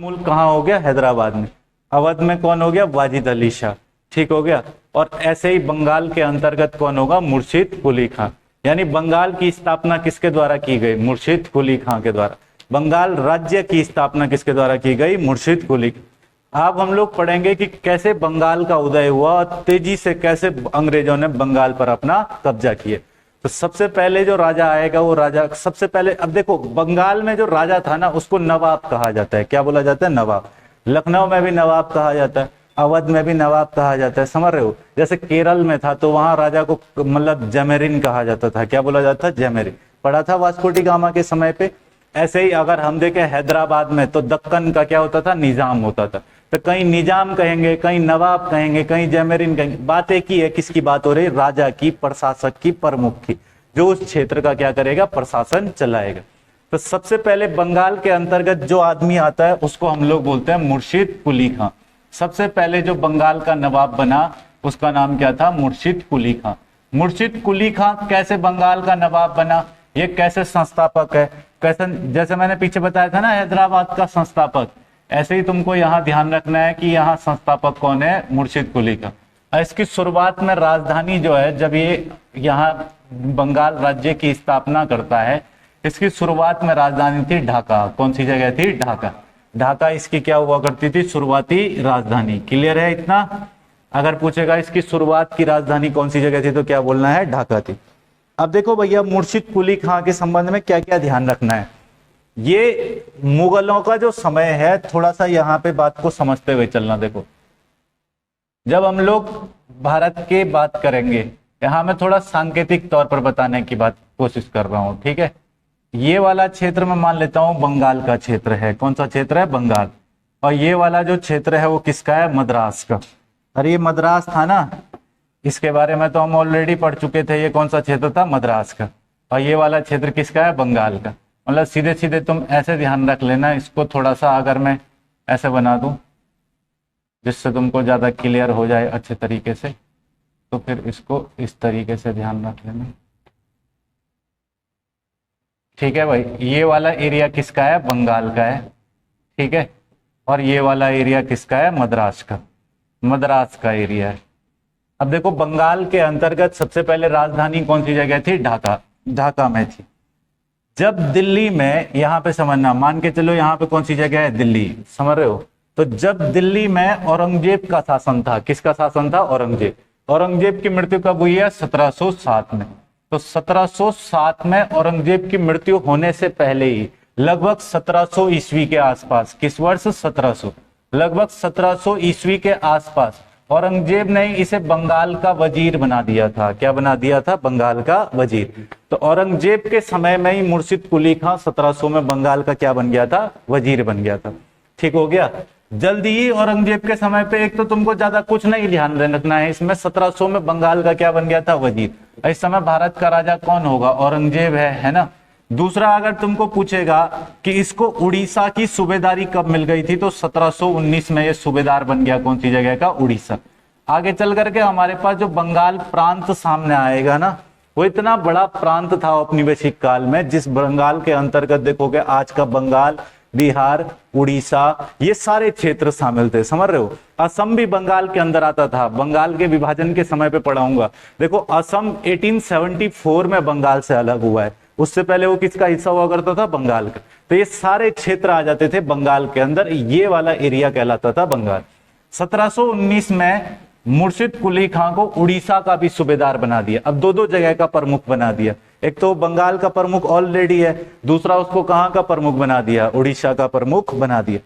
मुल्क कहाँ हो गया? हैदराबाद में। अवध में कौन हो गया? वाजिद अली शाह। ठीक हो गया। और ऐसे ही बंगाल के अंतर्गत कौन होगा? मुर्शिद कुली खां। यानी बंगाल की स्थापना किसके द्वारा की गई? मुर्शिद कुली खां के द्वारा। बंगाल राज्य की स्थापना किसके द्वारा की गई? मुर्शिद कुली। अब हम लोग पढ़ेंगे कि कैसे बंगाल का उदय हुआ और तेजी से कैसे अंग्रेजों ने बंगाल पर अपना कब्जा किए। तो सबसे पहले जो राजा आएगा वो राजा, सबसे पहले अब देखो बंगाल में जो राजा था ना उसको नवाब कहा जाता है। क्या बोला जाता है? नवाब। लखनऊ में भी नवाब कहा जाता है, अवध में भी नवाब कहा जाता है, समझ रहे हो? जैसे केरल में था तो वहां राजा को मतलब जमेरिन कहा जाता था। क्या बोला जाता है? जमेरिन। पढ़ा था वास्को डी गामा के समय पे। ऐसे ही अगर हम देखें हैदराबाद में तो दक्कन का क्या होता था? निजाम होता था। तो कहीं निजाम कहेंगे, कहीं नवाब कहेंगे, कहीं जमेरिन कहेंगे। बात एक ही है, किसकी बात हो रही? राजा की, प्रशासक की, प्रमुख की, जो उस क्षेत्र का क्या करेगा? प्रशासन चलाएगा। तो सबसे पहले बंगाल के अंतर्गत जो आदमी आता है उसको हम लोग बोलते हैं मुर्शिद कुली खां। सबसे पहले जो बंगाल का नवाब बना उसका नाम क्या था? मुर्शिद कुली खां। मुर्शिद कुली खां कैसे बंगाल का नवाब बना? ये कैसे संस्थापक है? कैसे, जैसे मैंने पीछे बताया था ना हैदराबाद का संस्थापक, ऐसे ही तुमको यहाँ ध्यान रखना है कि यहाँ संस्थापक कौन है? मुर्शिद कुली खां। इसकी शुरुआत में राजधानी जो है, जब ये यहाँ बंगाल राज्य की स्थापना करता है, इसकी शुरुआत में राजधानी थी ढाका। कौन सी जगह थी? ढाका। ढाका इसकी क्या हुआ करती थी? शुरुआती राजधानी। क्लियर है इतना? अगर पूछेगा इसकी शुरुआत की राजधानी कौन सी जगह थी तो क्या बोलना है? ढाका थी। अब देखो भैया मुर्शिद कुली खां के संबंध में क्या क्या ध्यान रखना है। ये मुगलों का जो समय है, थोड़ा सा यहाँ पे बात को समझते हुए चलना। देखो जब हम लोग भारत के बात करेंगे, यहाँ मैं थोड़ा सांकेतिक तौर पर बताने की बात कोशिश कर रहा हूं, ठीक है? ये वाला क्षेत्र मैं मान लेता हूं बंगाल का क्षेत्र है। कौन सा क्षेत्र है? बंगाल। और ये वाला जो क्षेत्र है वो किसका है? मद्रास का। अरे ये मद्रास था ना, इसके बारे में तो हम ऑलरेडी पढ़ चुके थे। ये कौन सा क्षेत्र था? मद्रास का। और ये वाला क्षेत्र किसका है? बंगाल का। मतलब सीधे सीधे तुम ऐसे ध्यान रख लेना इसको। थोड़ा सा अगर मैं ऐसे बना दूं जिससे तुमको ज्यादा क्लियर हो जाए अच्छे तरीके से, तो फिर इसको इस तरीके से ध्यान रख लेना। ठीक है भाई, ये वाला एरिया किसका है? बंगाल का है, ठीक है? और ये वाला एरिया किसका है? मद्रास का। मद्रास का एरिया है। अब देखो बंगाल के अंतर्गत सबसे पहले राजधानी कौन सी जगह थी? ढाका। ढाका में थी। जब दिल्ली में, यहां पे समझना, मान के चलो यहां पे कौन सी जगह है? दिल्ली, समझ रहे हो? तो जब दिल्ली में औरंगजेब का शासन था, किसका शासन था? औरंगजेब। औरंगजेब की मृत्यु कब हुई है? 1707 में। तो 1707 में औरंगजेब की मृत्यु होने से पहले ही लगभग 1700 ईस्वी के आसपास, किस वर्ष? 1700, लगभग 1700 ईस्वी के आसपास औरंगजेब ने इसे बंगाल का वजीर बना दिया था। क्या बना दिया था? बंगाल का वजीर। तो औरंगजेब के समय में ही मुर्शिद कुली खां 1700 में बंगाल का क्या बन गया था? वजीर बन गया था। ठीक हो गया। जल्दी ही औरंगजेब के समय पे, एक तो तुमको ज्यादा कुछ नहीं ध्यान रखना है इसमें, 1700 में बंगाल का क्या बन गया था? वजीर। इस समय भारत का राजा कौन होगा? औरंगजेब है ना? दूसरा, अगर तुमको पूछेगा कि इसको उड़ीसा की सूबेदारी कब मिल गई थी, तो 1719 में ये सूबेदार बन गया। कौन सी जगह का? उड़ीसा। आगे चल करके हमारे पास जो बंगाल प्रांत सामने आएगा ना, वो इतना बड़ा प्रांत था औपनिवेशिक काल में, जिस बंगाल के अंतर्गत देखोगे आज का बंगाल, बिहार, उड़ीसा, ये सारे क्षेत्र शामिल थे। समझ रहे हो? असम भी बंगाल के अंदर आता था। बंगाल के विभाजन के समय पे पढ़ाऊंगा। देखो असम 1874 में बंगाल से अलग हुआ है, उससे पहले वो किसका हिस्सा हुआ करता था? बंगाल का। तो ये सारे क्षेत्र आ जाते थे बंगाल के अंदर। ये वाला एरिया कहलाता था बंगाल। 1719 में मुर्शिद कुली खां को उड़ीसा का भी सूबेदार बना दिया। अब दो दो जगह का प्रमुख बना दिया। एक तो बंगाल का प्रमुख ऑलरेडी है, दूसरा उसको कहां का प्रमुख बना दिया? उड़ीसा का प्रमुख बना दिया।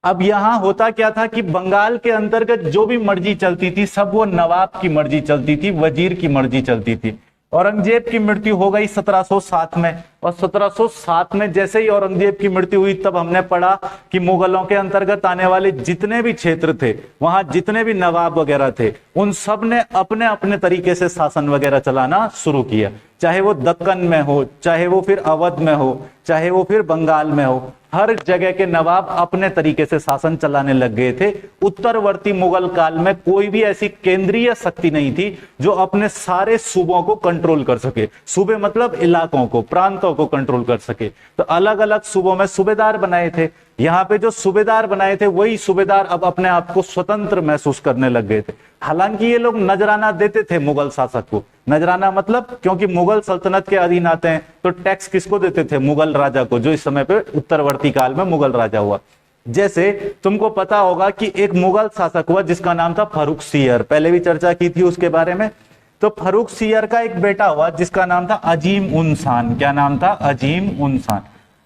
अब यहां होता क्या था कि बंगाल के अंतर्गत जो भी मर्जी चलती थी, सब वो नवाब की मर्जी चलती थी, वजीर की मर्जी चलती थी। औरंगजेब की मृत्यु हो गई 1707 में, और 1707 में जैसे ही औरंगजेब की मृत्यु हुई, तब हमने पढ़ा कि मुगलों के अंतर्गत आने वाले जितने भी क्षेत्र थे, वहां जितने भी नवाब वगैरह थे, उन सब ने अपने अपने तरीके से शासन वगैरह चलाना शुरू किया। चाहे वो दक्कन में हो, चाहे वो फिर अवध में हो, चाहे वो फिर बंगाल में हो, हर जगह के नवाब अपने तरीके से शासन चलाने लग गए थे। उत्तरवर्ती मुगल काल में कोई भी ऐसी केंद्रीय शक्ति नहीं थी जो अपने सारे सूबों को कंट्रोल कर सके। सूबे मतलब इलाकों को, प्रांतों को कंट्रोल कर सके। तो अलग अलग सूबों में सूबेदार बनाए थे। यहाँ पे जो सूबेदार बनाए थे वही सूबेदार अब अपने आप को स्वतंत्र महसूस करने लग गए थे। हालांकि ये लोग नजराना देते थे मुगल शासक को। नजराना मतलब क्योंकि मुगल सल्तनत के अधीन आते हैं तो टैक्स किसको देते थे? मुगल राजा को, जो इस समय पे उत्तरवर्ती काल में मुगल राजा हुआ। जैसे तुमको पता होगा कि एक मुगल शासक हुआ जिसका नाम था फर्रुखसियर, पहले भी चर्चा की थी उसके बारे में। तो फर्रुखसियर का एक बेटा हुआ जिसका नाम था अजीम उन शान। क्या नाम था? अजीम उन शान।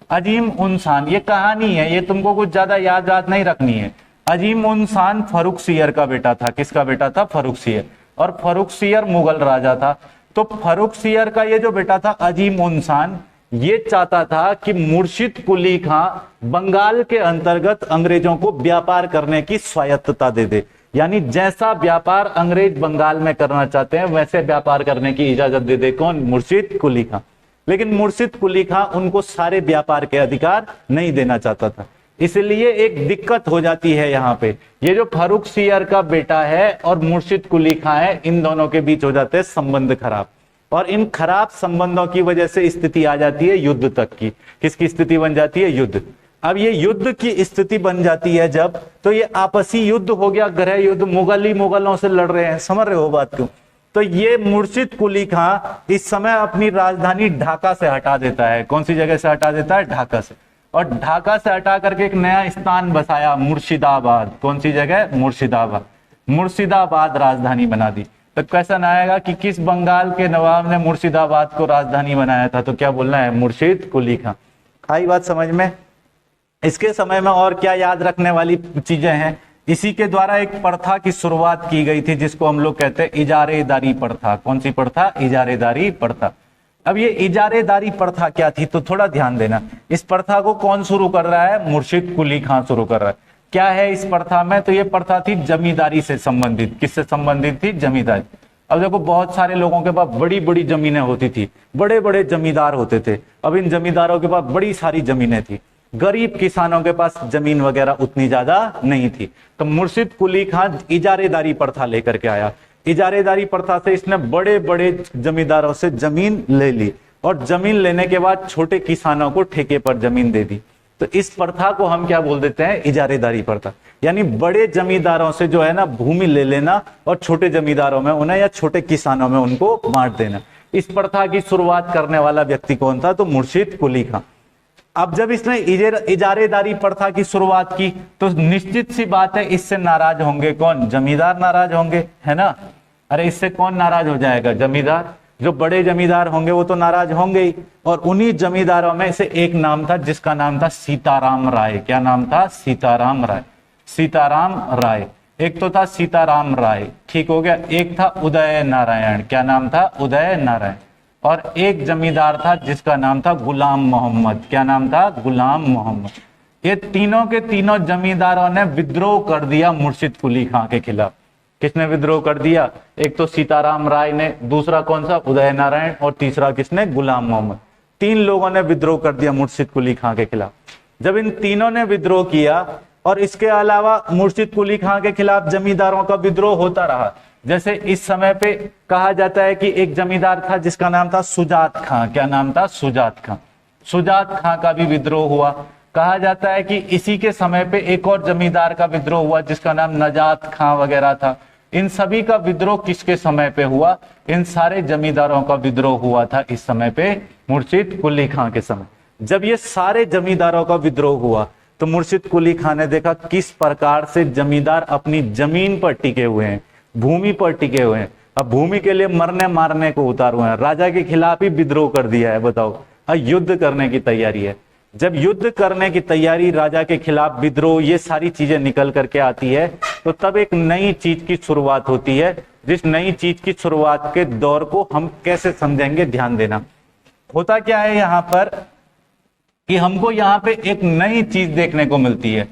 अजीम उन शान, ये कहानी है, ये तुमको कुछ ज्यादा याद नहीं रखनी है। अजीम उन शान फर्रुखसियर का बेटा था। किसका बेटा था? फर्रुखसियर। और फर्रुखसियर मुगल राजा था। तो फर्रुखसियर का ये जो बेटा था अजीम उन शान, ये चाहता था कि मुर्शिद कुली खां बंगाल के अंतर्गत अंग्रेजों को व्यापार करने की स्वायत्तता दे दे। यानी जैसा व्यापार अंग्रेज बंगाल में करना चाहते हैं वैसे व्यापार करने की इजाजत दे दे। कौन? मुर्शिद कुली खां। लेकिन मुर्शिद कुली खां उनको सारे व्यापार के अधिकार नहीं देना चाहता था। इसलिए एक दिक्कत हो जाती है यहाँ पे। ये जो फर्रुखसियर का बेटा है और मुर्शिद कुली खां है, इन दोनों के बीच हो जाते हैं संबंध खराब। और इन खराब संबंधों की वजह से स्थिति आ जाती है युद्ध तक की। किसकी स्थिति बन जाती है? युद्ध। अब ये युद्ध की स्थिति बन जाती है जब, तो ये आपसी युद्ध हो गया, गृह युद्ध। मुगल ही मुगलों से लड़ रहे हैं, समझ रहे हो बात क्यों? तो ये मुर्शिद कुली खां इस समय अपनी राजधानी ढाका से हटा देता है। कौन सी जगह से हटा देता है? ढाका से। और ढाका से हटा करके एक नया स्थान बसाया, मुर्शिदाबाद। कौन सी जगह? मुर्शिदाबाद। मुर्शिदाबाद राजधानी बना दी। तो क्वेश्चन आएगा कि किस बंगाल के नवाब ने मुर्शिदाबाद को राजधानी बनाया था? तो क्या बोलना है? मुर्शिद कुली खां। आई बात समझ में? इसके समय में और क्या याद रखने वाली चीजें हैं? इसी के द्वारा एक प्रथा की शुरुआत की गई थी जिसको हम लोग कहते हैं इजारेदारी प्रथा। कौन सी प्रथा? इजारेदारी प्रथा। अब ये इजारेदारी प्रथा क्या थी? तो थोड़ा ध्यान देना। इस प्रथा को कौन शुरू कर रहा है? मुर्शिद कुली खां शुरू कर रहा है। क्या है इस प्रथा में? तो ये प्रथा थी जमींदारी से संबंधित। किससे संबंधित थी? जमींदारी। अब देखो बहुत सारे लोगों के पास बड़ी बड़ी जमीनें होती थी, बड़े बड़े जमींदार होते थे। अब इन जमींदारों के पास बड़ी सारी जमीनें थी, गरीब किसानों के पास जमीन वगैरह उतनी ज्यादा नहीं थी। तो मुर्शिद कुली खां इजारेदारी प्रथा लेकर के आया। इजारेदारी प्रथा से इसने बड़े बड़े जमींदारों से जमीन ले ली और जमीन लेने के बाद छोटे किसानों को ठेके पर जमीन दे दी। तो इस प्रथा को हम क्या बोल देते हैं? इजारेदारी प्रथा। यानी बड़े जमींदारों से जो है ना भूमि ले लेना और छोटे जमींदारों में उन्हें या छोटे किसानों में उनको बांट देना। इस प्रथा की शुरुआत करने वाला व्यक्ति कौन था? तो मुर्शिद कुली खां। अब जब इसने इजारेदारी प्रथा की शुरुआत की तो निश्चित सी बात है इससे नाराज होंगे कौन? जमींदार नाराज होंगे, है ना? अरे इससे कौन नाराज हो जाएगा? जमींदार। जो बड़े जमींदार होंगे वो तो नाराज होंगे ही। और उन्हीं जमींदारों में से एक नाम था जिसका नाम था सीताराम राय। क्या नाम था? सीताराम राय। सीताराम राय। एक तो था सीताराम राय, ठीक हो गया। एक था उदय नारायण। क्या नाम था? उदय नारायण। और एक जमींदार था जिसका नाम था गुलाम मोहम्मद। क्या नाम था? गुलाम मोहम्मद। ये तीनों के तीनों जमींदारों ने विद्रोह कर दिया मुर्शिद कुली खां के खिलाफ। किसने विद्रोह कर दिया? एक तो सीताराम राय ने, दूसरा कौन सा? उदय नारायण, और तीसरा किसने? गुलाम मोहम्मद। तीन लोगों ने विद्रोह कर दिया मुर्शिद कुली खां के खिलाफ। जब इन तीनों ने विद्रोह किया और इसके अलावा मुर्शिद कुली खां के खिलाफ जमींदारों का विद्रोह होता रहा। जैसे इस समय पे कहा जाता है कि एक जमींदार था जिसका नाम था सुजात खां। क्या नाम था? सुजात खां। सुजात खां का भी विद्रोह हुआ। कहा जाता है कि इसी के समय पे एक और जमींदार का विद्रोह हुआ जिसका नाम नजात खां वगैरह था। इन सभी का विद्रोह किसके समय पे हुआ? इन सारे जमींदारों का विद्रोह हुआ था इस समय पे मुर्शिद कुली खां के समय। जब ये सारे जमींदारों का विद्रोह हुआ तो मुर्शिद कुली खां ने देखा किस प्रकार से जमींदार अपनी जमीन पर टिके हुए हैं, भूमि पर टिके हुए हैं। अब भूमि के लिए मरने मारने को उतार हुए हैं, राजा के खिलाफ ही विद्रोह कर दिया है। बताओ, अब युद्ध करने की तैयारी है। जब युद्ध करने की तैयारी, राजा के खिलाफ विद्रोह, ये सारी चीजें निकल करके आती है तो तब एक नई चीज की शुरुआत होती है। जिस नई चीज की शुरुआत के दौर को हम कैसे समझेंगे, ध्यान देना। होता क्या है यहाँ पर कि हमको यहाँ पे एक नई चीज देखने को मिलती है।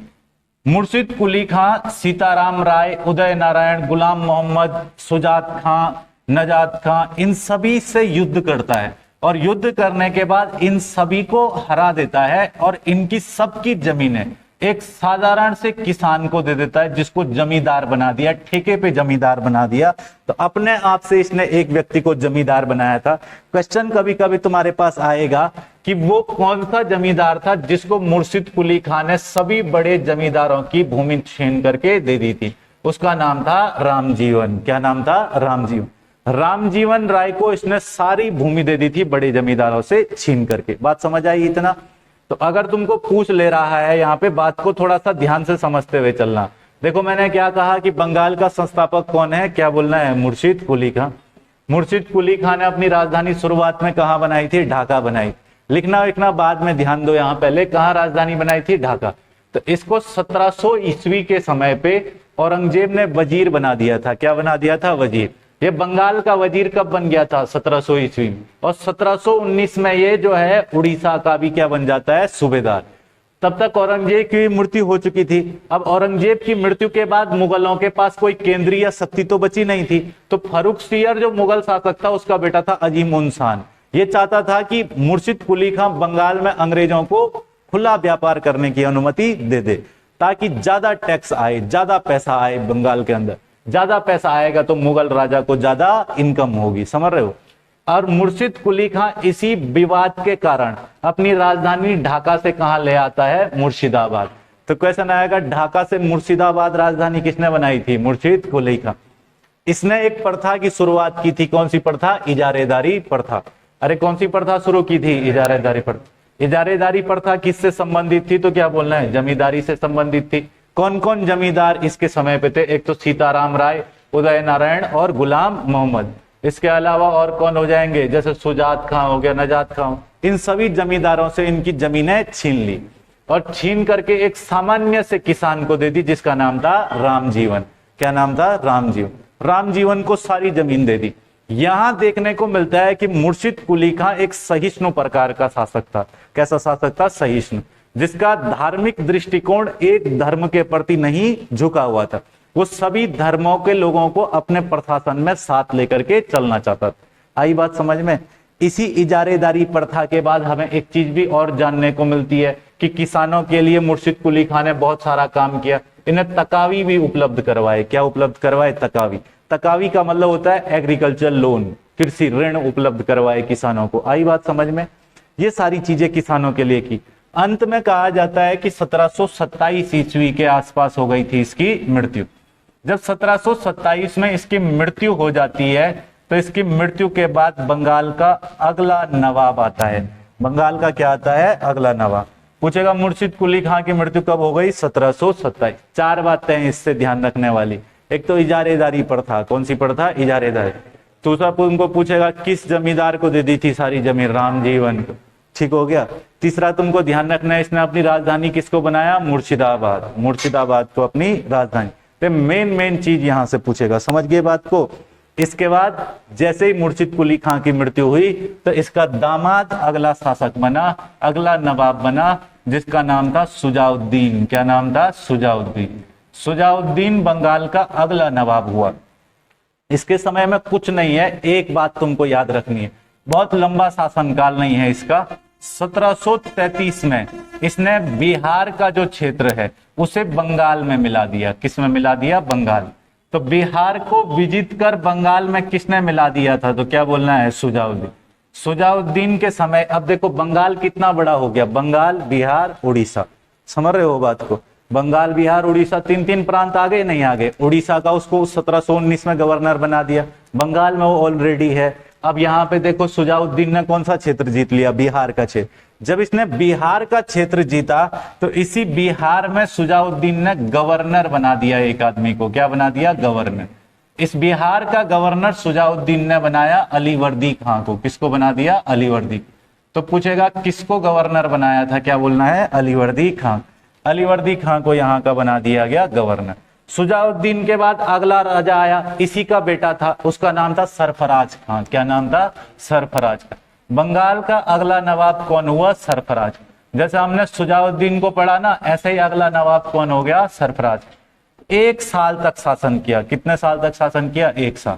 मुर्शिद कुली खां, सीताराम राय, उदय नारायण, गुलाम मोहम्मद, सुजात खां, नजात खां, इन सभी से युद्ध करता है और युद्ध करने के बाद इन सभी को हरा देता है और इनकी सबकी जमीनें एक साधारण से किसान को दे देता है जिसको जमींदार बना दिया, ठेके पे जमींदार बना दिया। तो अपने आप से इसने एक व्यक्ति को जमींदार बनाया था। क्वेश्चन कभी कभी तुम्हारे पास आएगा कि वो कौन सा जमींदार था जिसको मुर्शिद कुली खान ने सभी बड़े जमींदारों की भूमि छीन करके दे दी थी। उसका नाम था रामजीवन। क्या नाम था? रामजीवन। रामजीवन राय को इसने सारी भूमि दे दी थी बड़े जमींदारों से छीन करके। बात समझ आई इतना? तो अगर तुमको पूछ ले रहा है यहाँ पे, बात को थोड़ा सा ध्यान से समझते हुए चलना। देखो मैंने क्या कहा कि बंगाल का संस्थापक कौन है, क्या बोलना है? मुर्शिद कुली खान। मुर्शिद कुली खान ने अपनी राजधानी शुरुआत में कहाँ बनाई थी? ढाका बनाई। लिखना लिखना बाद में, ध्यान दो यहाँ पहले, कहाँ राजधानी बनाई थी? ढाका। तो इसको 1700 ईस्वी के समय पे औरंगजेब ने वजीर बना दिया था। क्या बना दिया था? वजीर। ये बंगाल का वजीर कब बन गया था? 1700 ईस्वी में। और 1719 में ये जो है उड़ीसा का भी क्या बन जाता है? सूबेदार। तब तक औरंगजेब की मृत्यु हो चुकी थी। अब औरंगजेब की मृत्यु के बाद मुगलों के पास कोई केंद्रीय शक्ति तो बची नहीं थी। तो फर्रुखसियर जो मुगल शासक था, उसका बेटा था अजीम उन खान। ये चाहता था कि मुर्शिद कुली खान बंगाल में अंग्रेजों को खुला व्यापार करने की अनुमति दे दे, ताकि ज्यादा टैक्स आए, ज्यादा पैसा आए बंगाल के अंदर। ज्यादा पैसा आएगा तो मुगल राजा को ज्यादा इनकम होगी। समझ रहे हो? और मुर्शिद कुली खान इसी विवाद के कारण अपनी राजधानी ढाका से कहां ले आता है? मुर्शिदाबाद। तो क्वेश्चन आएगा, ढाका से मुर्शिदाबाद राजधानी किसने बनाई थी? मुर्शिद कुली खान। इसने एक प्रथा की शुरुआत की थी। कौन सी प्रथा? इजारेदारी प्रथा। अरे कौन सी प्रथा शुरू की थी? इजारेदारी प्रथा। इजारेदारी प्रथा किससे संबंधित थी? तो क्या बोलना है? जमींदारी से संबंधित थी। कौन कौन जमींदार इसके समय पे थे? एक तो सीताराम राय, उदय नारायण और गुलाम मोहम्मद। इसके अलावा और कौन हो जाएंगे? जैसे सुजात खां हो गया, नजात खां। इन सभी जमींदारों से इनकी जमीनें छीन ली और छीन करके एक सामान्य से किसान को दे दी, जिसका नाम था रामजीवन। क्या नाम था? रामजीवन। रामजीवन को सारी जमीन दे दी। यहां देखने को मिलता है कि मुर्शिद कुली खान एक सहिष्णु प्रकार का शासक था। कैसा शासक था? सहिष्णु, जिसका धार्मिक दृष्टिकोण एक धर्म के प्रति नहीं झुका हुआ था। वो सभी धर्मों के लोगों को अपने प्रशासन में साथ लेकर के चलना चाहता था। आई बात समझ में? इसी इजारेदारी प्रथा के बाद हमें एक चीज भी और जानने को मिलती है कि किसानों के लिए मुर्शिद कुली खान ने बहुत सारा काम किया। इन्हें तकावी भी उपलब्ध करवाए। क्या उपलब्ध करवाए? तकावी। तकावी का मतलब होता है एग्रीकल्चर लोन, कृषि ऋण उपलब्ध करवाए किसानों को। आई बात समझ में? ये सारी चीजें किसानों के लिए की। अंत में कहा जाता है कि 1727 ईस्वी के आसपास हो गई थी इसकी मृत्यु। जब 1727 में इसकी मृत्यु हो जाती है, तो इसकी मृत्यु के बाद बंगाल का अगला नवाब आता है। बंगाल का क्या आता है? अगला नवाब। पूछेगा मुर्शिद कुली खान की मृत्यु कब हो गई? 1727। चार बातें हैं इससे ध्यान रखने वाली। एक तो इजारेदारी प्रथा। कौन सी प्रथा? इजारेदारी। दूसरा तुमको पूछेगा किस जमींदार को दे दी थी सारी जमीन? रामजीवन को। ठीक हो गया। तीसरा तुमको ध्यान रखना है, इसने अपनी राजधानी किसको बनाया? मुर्शिदाबाद। मुर्शिदाबाद को अपनी राजधानी। तो मेन चीज यहां से पूछेगा। समझ गए बात को? इसके बाद जैसे ही मुर्शिद कुली खान की मृत्यु हुई, तो इसका दामाद अगला शासक बना, अगला नवाब बना, जिसका नाम था सुजाउद्दीन। क्या नाम था? सुजाउद्दीन। सुजाउद्दीन बंगाल का अगला नवाब हुआ। इसके समय में कुछ नहीं है, एक बात तुमको याद रखनी है, बहुत लंबा शासनकाल नहीं है इसका। 1733 में इसने बिहार का जो क्षेत्र है उसे बंगाल में मिला दिया। किस में मिला दिया? बंगाल। तो बिहार को विजित कर बंगाल में किसने मिला दिया था? तो क्या बोलना है? सुजाउद्दीन। सुजाउद्दीन के समय, अब देखो बंगाल कितना बड़ा हो गया, बंगाल, बिहार, उड़ीसा। समझ रहे हो बात को? बंगाल, बिहार, उड़ीसा, तीन तीन प्रांत आ गए, नहीं आ गए? उड़ीसा का उसको 1719 में गवर्नर बना दिया। बंगाल में वो ऑलरेडी है। अब यहाँ पे देखो सुजाउद्दीन ने कौन सा क्षेत्र जीत लिया? बिहार का क्षेत्र। जब इसने बिहार का क्षेत्र जीता, तो इसी बिहार में सुजाउद्दीन ने गवर्नर बना दिया एक आदमी को। क्या बना दिया? गवर्नर। इस बिहार का गवर्नर सुजाउद्दीन ने बनाया अलीवर्दी खां को। किसको बना दिया? अलीवर्दी। तो पूछेगा किसको गवर्नर बनाया था? क्या बोलना है? अलीवर्दी खां। अलीवर्दी खां को यहाँ का बना दिया गया गवर्नर। सुजाउद्दीन के बाद अगला राजा आया, इसी का बेटा था, उसका नाम था सरफराज खां। क्या नाम था? सरफराज खां। बंगाल का अगला नवाब कौन हुआ? सरफराज। जैसे हमने सुजाउद्दीन को पढ़ा ना, ऐसे ही अगला नवाब कौन हो गया? सरफराज। 1 साल तक शासन किया। कितने साल तक शासन किया? 1 साल।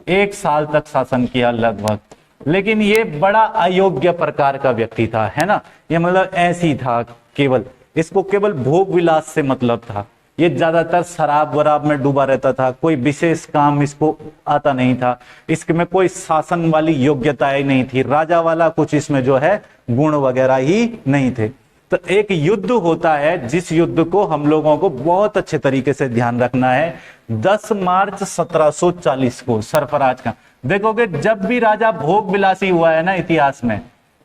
1 साल तक शासन किया लगभग। लेकिन ये बड़ा अयोग्य प्रकार का व्यक्ति था, है ना? ये मतलब ऐसी था, केवल इसको केवल भोग विलास से मतलब था। ये ज्यादातर शराब वराब में डूबा रहता था, कोई विशेष काम इसको आता नहीं था, इसमें कोई शासन वाली योग्यता ही नहीं थी, राजा वाला कुछ इसमें जो है गुण वगैरह ही नहीं थे। तो एक युद्ध होता है जिस युद्ध को हम लोगों को बहुत अच्छे तरीके से ध्यान रखना है। 10 मार्च 1740 को सरफराज का, देखोगे जब भी राजा भोग विलासी हुआ है ना इतिहास में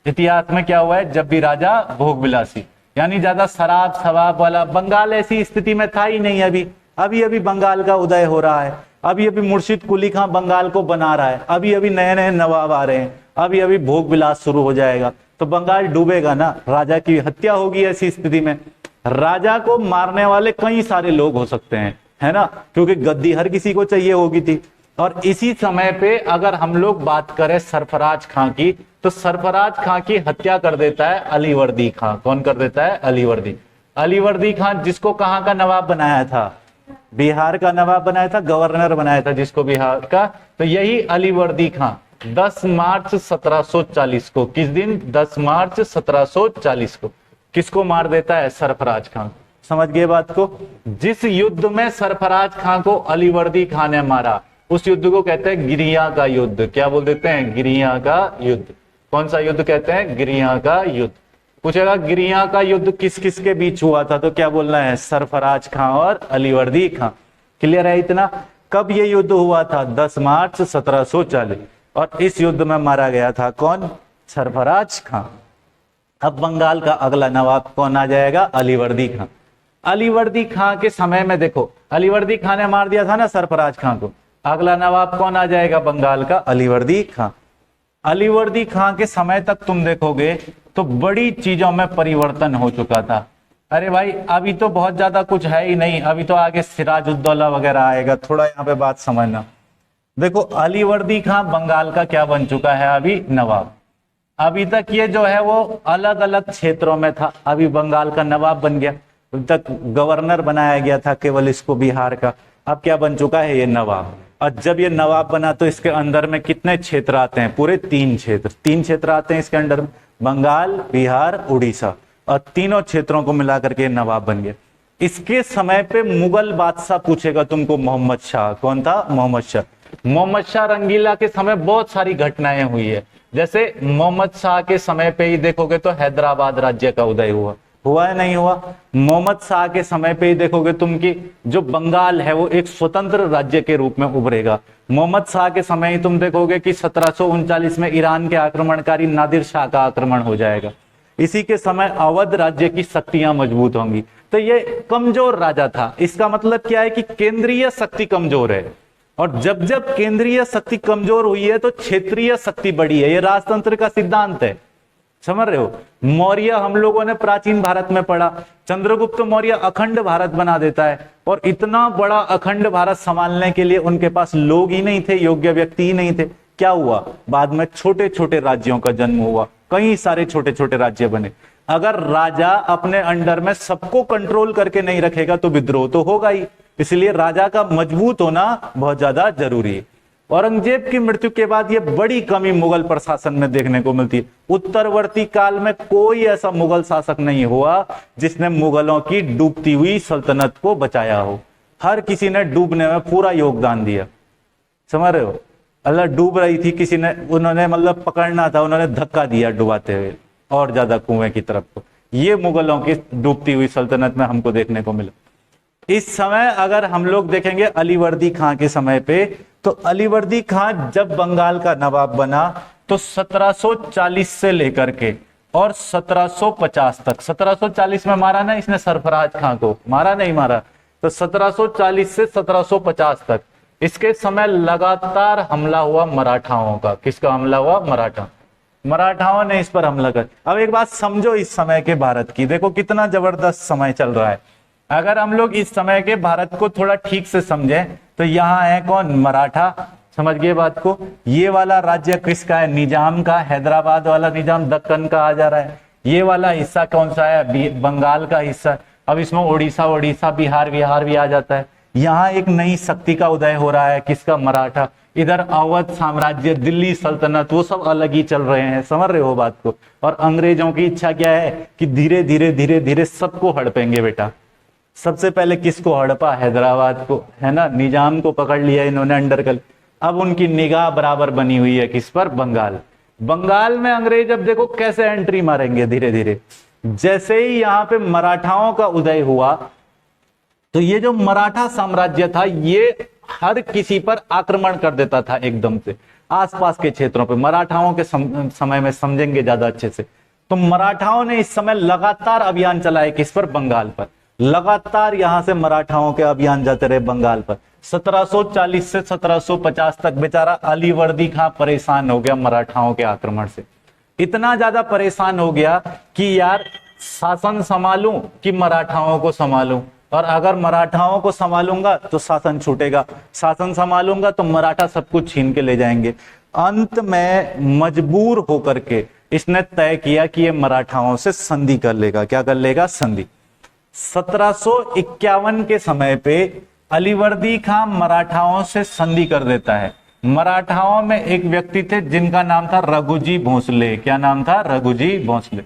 क्या हुआ है, जब भी राजा भोग विलासी यानी ज्यादा शराब शराब वाला, बंगाल ऐसी स्थिति में था ही नहीं, अभी अभी बंगाल का उदय हो रहा है, अभी अभी मुर्शिद कुली खां बंगाल को बना रहा है, अभी अभी नए नए नवाब आ रहे हैं, अभी अभी भोग विलास शुरू हो जाएगा, तो बंगाल डूबेगा ना, राजा की हत्या होगी। ऐसी स्थिति में राजा को मारने वाले कई सारे लोग हो सकते हैं, है ना, क्योंकि गद्दी हर किसी को चाहिए होगी थी। और इसी समय पे अगर हम लोग बात करें सरफराज खां की, तो सरफराज खां की हत्या कर देता है अलीवर्दी खां। कौन कर देता है? अलीवर्दी खां, जिसको कहां का नवाब बनाया था? बिहार का नवाब बनाया था, गवर्नर बनाया था जिसको बिहार का, तो यही अलीवर्दी खां 10 मार्च 1740 को, किस दिन? 10 मार्च 1740 को किसको मार देता है? सरफराज खां। समझ गए बात को? जिस युद्ध में सरफराज खां को अलीवर्दी खां ने मारा, उस युद्ध को कहते हैं गिरिया का युद्ध। क्या बोल देते हैं? गिरिया का युद्ध। कौन सा युद्ध कहते हैं? गिरिया का युद्ध। पूछेगा गिरिया का युद्ध किस किस के बीच हुआ था, तो क्या बोलना है? सरफराज खां और अलीवर्दी खां। क्लियर है इतना? कब ये युद्ध हुआ था? 10 मार्च 1740, और इस युद्ध में मारा गया था कौन? सरफराज खां। अब बंगाल का अगला नवाब कौन आ जाएगा? अलीवर्दी खां। अलीवर्दी खां के समय में देखो, अलीवर्दी खां ने मार दिया था ना सरफराज खां को, अगला नवाब कौन आ जाएगा बंगाल का? अलीवर्दी खां। अलीवर्दी खां के समय तक तुम देखोगे तो बड़ी चीजों में परिवर्तन हो चुका था। अरे भाई अभी तो बहुत ज्यादा कुछ है ही नहीं, अभी तो आगे सिराजुद्दौला वगैरह आएगा, थोड़ा यहाँ पे बात समझना। देखो अलीवर्दी खां बंगाल का क्या बन चुका है? अभी नवाब। अभी तक ये जो है वो अलग अलग क्षेत्रों में था, अभी बंगाल का नवाब बन गया। अभी तक गवर्नर बनाया गया था केवल इसको बिहार का, अब क्या बन चुका है? ये नवाब। और जब ये नवाब बना तो इसके अंदर में कितने क्षेत्र आते हैं? पूरे 3 क्षेत्र। 3 क्षेत्र आते हैं इसके अंदर में, बंगाल, बिहार, उड़ीसा, और तीनों क्षेत्रों को मिलाकर के नवाब बन गया। इसके समय पे मुगल बादशाह पूछेगा तुमको मोहम्मद शाह। कौन था? मोहम्मद शाह। मोहम्मद शाह रंगीला के समय बहुत सारी घटनाएं हुई है। जैसे मोहम्मद शाह के समय पे ही देखोगे तो हैदराबाद राज्य का उदय हुआ है नहीं हुआ? मोहम्मद शाह के समय पे ही देखोगे तुम कि जो बंगाल है वो एक स्वतंत्र राज्य के रूप में उभरेगा। मोहम्मद शाह के समय ही तुम देखोगे कि 1739 में ईरान के आक्रमणकारी नादिर शाह का आक्रमण हो जाएगा। इसी के समय अवध राज्य की शक्तियां मजबूत होंगी। तो ये कमजोर राजा था। इसका मतलब क्या है कि केंद्रीय शक्ति कमजोर है, और जब जब केंद्रीय शक्ति कमजोर हुई है तो क्षेत्रीय शक्ति बढ़ी है। ये राजतंत्र का सिद्धांत है, समझ रहे हो? मौर्य हम लोगों ने प्राचीन भारत में पढ़ा, चंद्रगुप्त मौर्य अखंड भारत बना देता है, और इतना बड़ा अखंड भारत संभालने के लिए उनके पास लोग ही नहीं थे, योग्य व्यक्ति ही नहीं थे। क्या हुआ? बाद में छोटे छोटे राज्यों का जन्म हुआ, कई सारे छोटे छोटे राज्य बने। अगर राजा अपने अंडर में सबको कंट्रोल करके नहीं रखेगा तो विद्रोह तो होगा ही, इसलिए राजा का मजबूत होना बहुत ज्यादा जरूरी है। औरंगजेब की मृत्यु के बाद ये बड़ी कमी मुगल प्रशासन में देखने को मिलती है। उत्तरवर्ती काल में कोई ऐसा मुगल शासक नहीं हुआ जिसने मुगलों की डूबती हुई सल्तनत को बचाया हो। हर किसी ने डूबने में पूरा योगदान दिया, समझ रहे हो? अल्लाह डूब रही थी, किसी ने, उन्होंने मतलब पकड़ना था, उन्होंने धक्का दिया डुबाते हुए और ज्यादा कुएं की तरफ को। ये मुगलों की डूबती हुई सल्तनत में हमको देखने को मिला। इस समय अगर हम लोग देखेंगे अलीवर्दी खां के समय पे, तो अलीवर्दी खां जब बंगाल का नवाब बना तो 1740 से लेकर के और 1750 तक, 1740 में मारा ना इसने सरफराज खां को, मारा नहीं मारा? तो 1740 से 1750 तक इसके समय लगातार हमला हुआ मराठाओं का। किसका हमला हुआ? मराठाओं ने इस पर हमला कर। अब एक बात समझो इस समय के भारत की, देखो कितना जबरदस्त समय चल रहा है। अगर हम लोग इस समय के भारत को थोड़ा ठीक से समझें तो यहाँ है कौन? मराठा। समझ गए बात को? ये वाला राज्य किसका है? निजाम का। हैदराबाद वाला निजाम दक्कन का आ जा रहा है। ये वाला हिस्सा कौन सा है? बंगाल का हिस्सा। अब इसमें उड़ीसा, बिहार भी आ जाता है। यहाँ एक नई शक्ति का उदय हो रहा है। किसका? मराठा। इधर अवध साम्राज्य, दिल्ली सल्तनत, वो सब अलग ही चल रहे हैं। समझ रहे हो बात को? और अंग्रेजों की इच्छा क्या है कि धीरे धीरे सबको हड़पेंगे बेटा, सबसे पहले किसको हड़पा? हैदराबाद को, है ना, निजाम को पकड़ लिया इन्होंने अंडरकल। अब उनकी निगाह बराबर बनी हुई है किस पर? बंगाल। बंगाल में अंग्रेज अब देखो कैसे एंट्री मारेंगे धीरे धीरे। जैसे ही यहां पे मराठाओं का उदय हुआ तो ये जो मराठा साम्राज्य था ये हर किसी पर आक्रमण कर देता था एकदम से। आसपास के क्षेत्रों पे मराठाओं के समय में समझेंगे ज्यादा अच्छे से। तो मराठाओं ने इस समय लगातार अभियान चलाए किस पर? बंगाल पर। लगातार यहां से मराठाओं के अभियान जाते रहे बंगाल पर। 1740 से 1750 तक बेचारा अलीवर्दी खां परेशान हो गया मराठाओं के आक्रमण से। इतना ज्यादा परेशान हो गया कि यार शासन संभालूं कि मराठाओं को संभालूं, और अगर मराठाओं को संभालूंगा तो शासन छूटेगा, शासन संभालूंगा तो मराठा सब कुछ छीन के ले जाएंगे। अंत में मजबूर होकर के इसने तय किया कि ये मराठाओं से संधि कर लेगा। क्या कर लेगा? संधि। 1751 के समय पे अलीवर्दी खां मराठाओं से संधि कर देता है। मराठाओं में एक व्यक्ति थे जिनका नाम था रघुजी भोसले। क्या नाम था? रघुजी भोसले।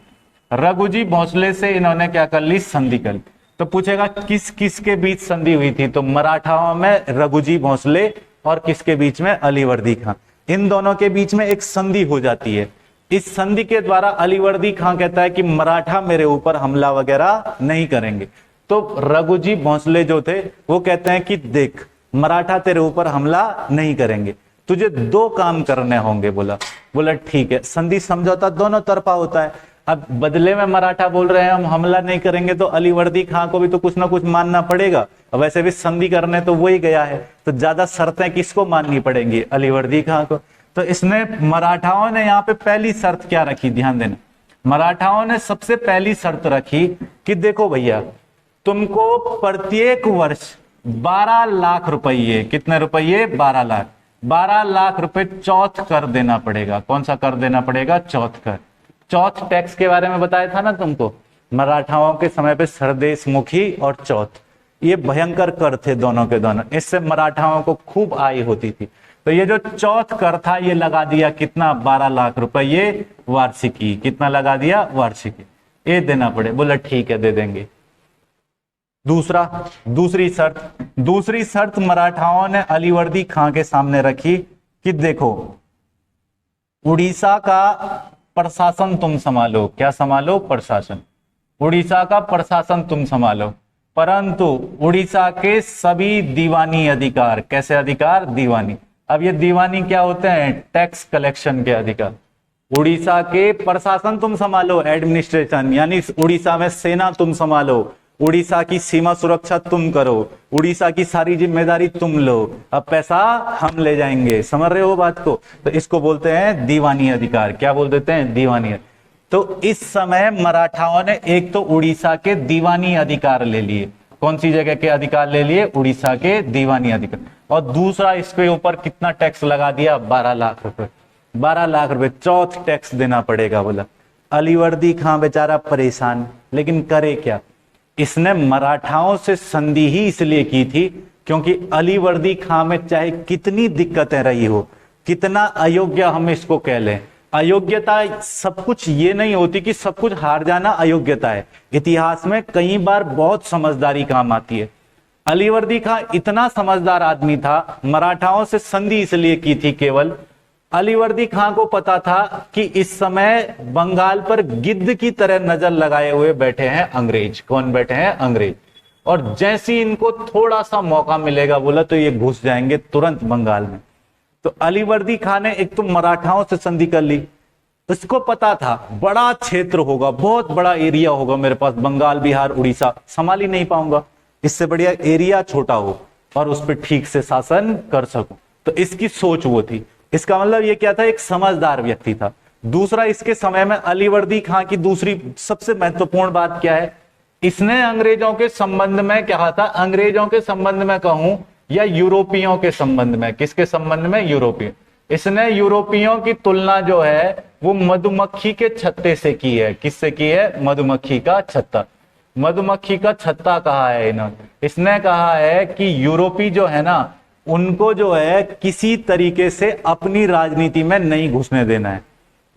रघुजी भोसले से इन्होंने क्या कर ली? संधि कर ली। तो पूछेगा किस किस के बीच संधि हुई थी? तो मराठाओं में रघुजी भोसले और किसके बीच में? अलीवर्दी खां। इन दोनों के बीच में एक संधि हो जाती है। इस संधि के द्वारा अलीवर्दी खां कहता है कि मराठा मेरे ऊपर हमला वगैरह नहीं करेंगे। तो रघुजी भोसले जो थे वो कहते हैं कि देख मराठा तेरे ऊपर हमला नहीं करेंगे, तुझे दो काम करने होंगे। बोला ठीक है। संधि समझौता दोनों तरफा होता है। अब बदले में मराठा बोल रहे हैं हम हमला नहीं करेंगे, तो अलीवर्दी खां को भी तो कुछ ना कुछ मानना पड़ेगा। वैसे भी संधि करने तो वही गया है, तो ज्यादा शर्तें किसको माननी पड़ेंगी? अलीवर्दी खां को। तो इसने मराठाओं ने यहाँ पे पहली शर्त क्या रखी? ध्यान देना, मराठाओं ने सबसे पहली शर्त रखी कि देखो भैया तुमको प्रत्येक वर्ष 12 लाख रुपये, कितने रुपये? 12 लाख। 12 लाख रुपए चौथ कर देना पड़ेगा। कौन सा कर देना पड़ेगा? चौथ कर। चौथ टैक्स के बारे में बताया था ना तुमको, मराठाओं के समय पे सरदेश मुखी और चौथ, ये भयंकर कर थे दोनों के दोनों। इससे मराठाओं को खूब आय होती थी। तो ये जो चौथ कर था ये लगा दिया कितना? 12 लाख रुपये वार्षिकी। कितना लगा दिया? वार्षिकी। ये देना पड़े। बोला ठीक है दे देंगे। दूसरी शर्त मराठाओं ने अलीवर्दी खां के सामने रखी कि देखो उड़ीसा का प्रशासन तुम संभालो। क्या संभालो? प्रशासन। उड़ीसा का प्रशासन तुम संभालो, परंतु उड़ीसा के सभी दीवानी अधिकार। कैसे अधिकार? दीवानी। अब ये दीवानी क्या होते हैं? टैक्स कलेक्शन के अधिकार। उड़ीसा के प्रशासन तुम संभालो, एडमिनिस्ट्रेशन, यानी उड़ीसा में सेना तुम संभालो, उड़ीसा की सीमा सुरक्षा तुम करो, उड़ीसा की सारी जिम्मेदारी तुम लो, अब पैसा हम ले जाएंगे। समझ रहे हो बात को? तो इसको बोलते हैं दीवानी अधिकार। क्या बोल देते हैं? दीवानी। तो इस समय मराठाओं ने एक तो उड़ीसा के दीवानी अधिकार ले लिए। कौन सी जगह के अधिकार ले लिए? उड़ीसा के दीवानी अधिकार। और दूसरा इसके ऊपर कितना टैक्स लगा दिया? 12 लाख रुपए। 12 लाख रुपए चौथ टैक्स देना पड़ेगा। बोला अलीवर्दी खां बेचारा परेशान, लेकिन करे क्या? इसने मराठाओं से संधि ही इसलिए की थी क्योंकि अलीवर्दी खां में चाहे कितनी दिक्कतें रही हो, कितना अयोग्य हम इसको कह लें, अयोग्यता सब कुछ ये नहीं होती कि सब कुछ हार जाना अयोग्यता है। इतिहास में कई बार बहुत समझदारी काम आती है। अलीवर्दी खां इतना समझदार आदमी था, मराठाओं से संधि इसलिए की थी केवल, अलीवर्दी खां को पता था कि इस समय बंगाल पर गिद्ध की तरह नजर लगाए हुए बैठे हैं अंग्रेज। कौन बैठे हैं? अंग्रेज। और जैसे इनको थोड़ा सा मौका मिलेगा बोला तो ये घुस जाएंगे तुरंत बंगाल में। तो अलीवर्दी खां ने एक तो मराठाओं से संधि कर ली। इसको पता था बड़ा क्षेत्र होगा, बहुत बड़ा एरिया होगा मेरे पास, बंगाल, बिहार, उड़ीसा संभाल ही नहीं पाऊंगा, इससे बढ़िया एरिया छोटा हो और उस पर ठीक से शासन कर सकूं। तो इसकी सोच वो थी। इसका मतलब ये क्या था? एक समझदार व्यक्ति था। दूसरा, इसके समय में अलीवर्दी खां की दूसरी सबसे महत्वपूर्ण बात क्या है? इसने अंग्रेजों के संबंध में क्या था? अंग्रेजों के संबंध में कहूं या यूरोपियों के संबंध में? किसके संबंध में? यूरोपिय। इसने यूरोपियों की तुलना जो है वो मधुमक्खी के छत्ते से की है। किससे की है? मधुमक्खी का छत्ता। मधुमक्खी का छत्ता कहा है इन्होंने। इसने कहा है कि यूरोपी जो है ना, उनको जो है किसी तरीके से अपनी राजनीति में नहीं घुसने देना है।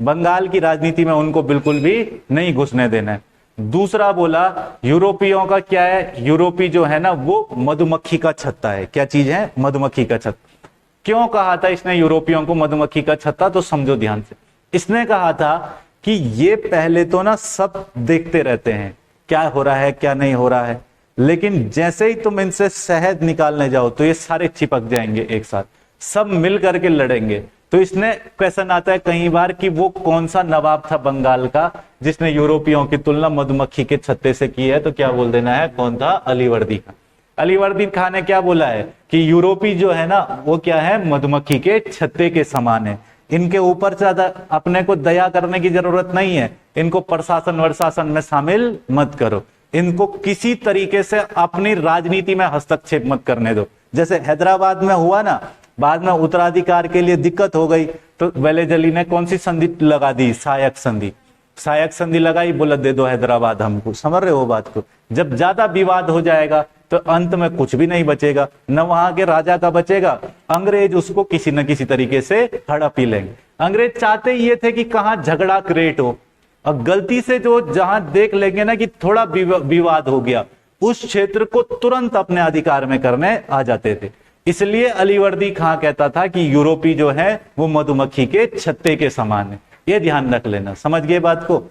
बंगाल की राजनीति में उनको बिल्कुल भी नहीं घुसने देना है। दूसरा बोला यूरोपियों का क्या है, यूरोपी जो है ना वो मधुमक्खी का छत्ता है। क्या चीज है? मधुमक्खी का छत्ता। क्यों कहा था इसने यूरोपियों को मधुमक्खी का छत्ता? तो समझो ध्यान से। इसने कहा था कि ये पहले तो ना सब देखते रहते हैं क्या हो रहा है क्या नहीं हो रहा है, लेकिन जैसे ही तुम इनसे शहद निकालने जाओ तो ये सारे चिपक जाएंगे एक साथ, सब मिल करके लड़ेंगे। तो इसने क्वेश्चन आता है कई बार कि वो कौन सा नवाब था बंगाल का जिसने यूरोपियों की तुलना मधुमक्खी के छत्ते से की है? तो क्या बोल देना है? कौन था? अलीवर्दी खान। अलीवर्दी खान ने क्या बोला है कि यूरोपी जो है ना वो क्या है? मधुमक्खी के छत्ते के समान है, इनके ऊपर ज्यादा अपने को दया करने की जरूरत नहीं है, इनको प्रशासन वर्शासन में शामिल मत करो, इनको किसी तरीके से अपनी राजनीति में हस्तक्षेप मत करने दो। जैसे हैदराबाद में हुआ ना, बाद में उत्तराधिकार के लिए दिक्कत हो गई तो वेलेजली ने कौन सी संधि लगा दी? सहायक संधि। सहायक संधि लगाई, बोला दे दो हैदराबाद हमको। समझ रहे हो बात को? जब ज्यादा विवाद हो जाएगा तो अंत में कुछ भी नहीं बचेगा, न वहां के राजा का बचेगा, अंग्रेज उसको किसी न किसी तरीके से हड़प ही लेंगे। अंग्रेज चाहते ये थे कि कहां झगड़ा क्रिएट हो, और गलती से जो जहां देख लेंगे ना कि थोड़ा विवाद हो गया, उस क्षेत्र को तुरंत अपने अधिकार में करने आ जाते थे। इसलिए अलीवर्दी खां कहता था कि यूरोपी जो है वो मधुमक्खी के छत्ते के समान है। ये ध्यान रख लेना। समझ गए बात को?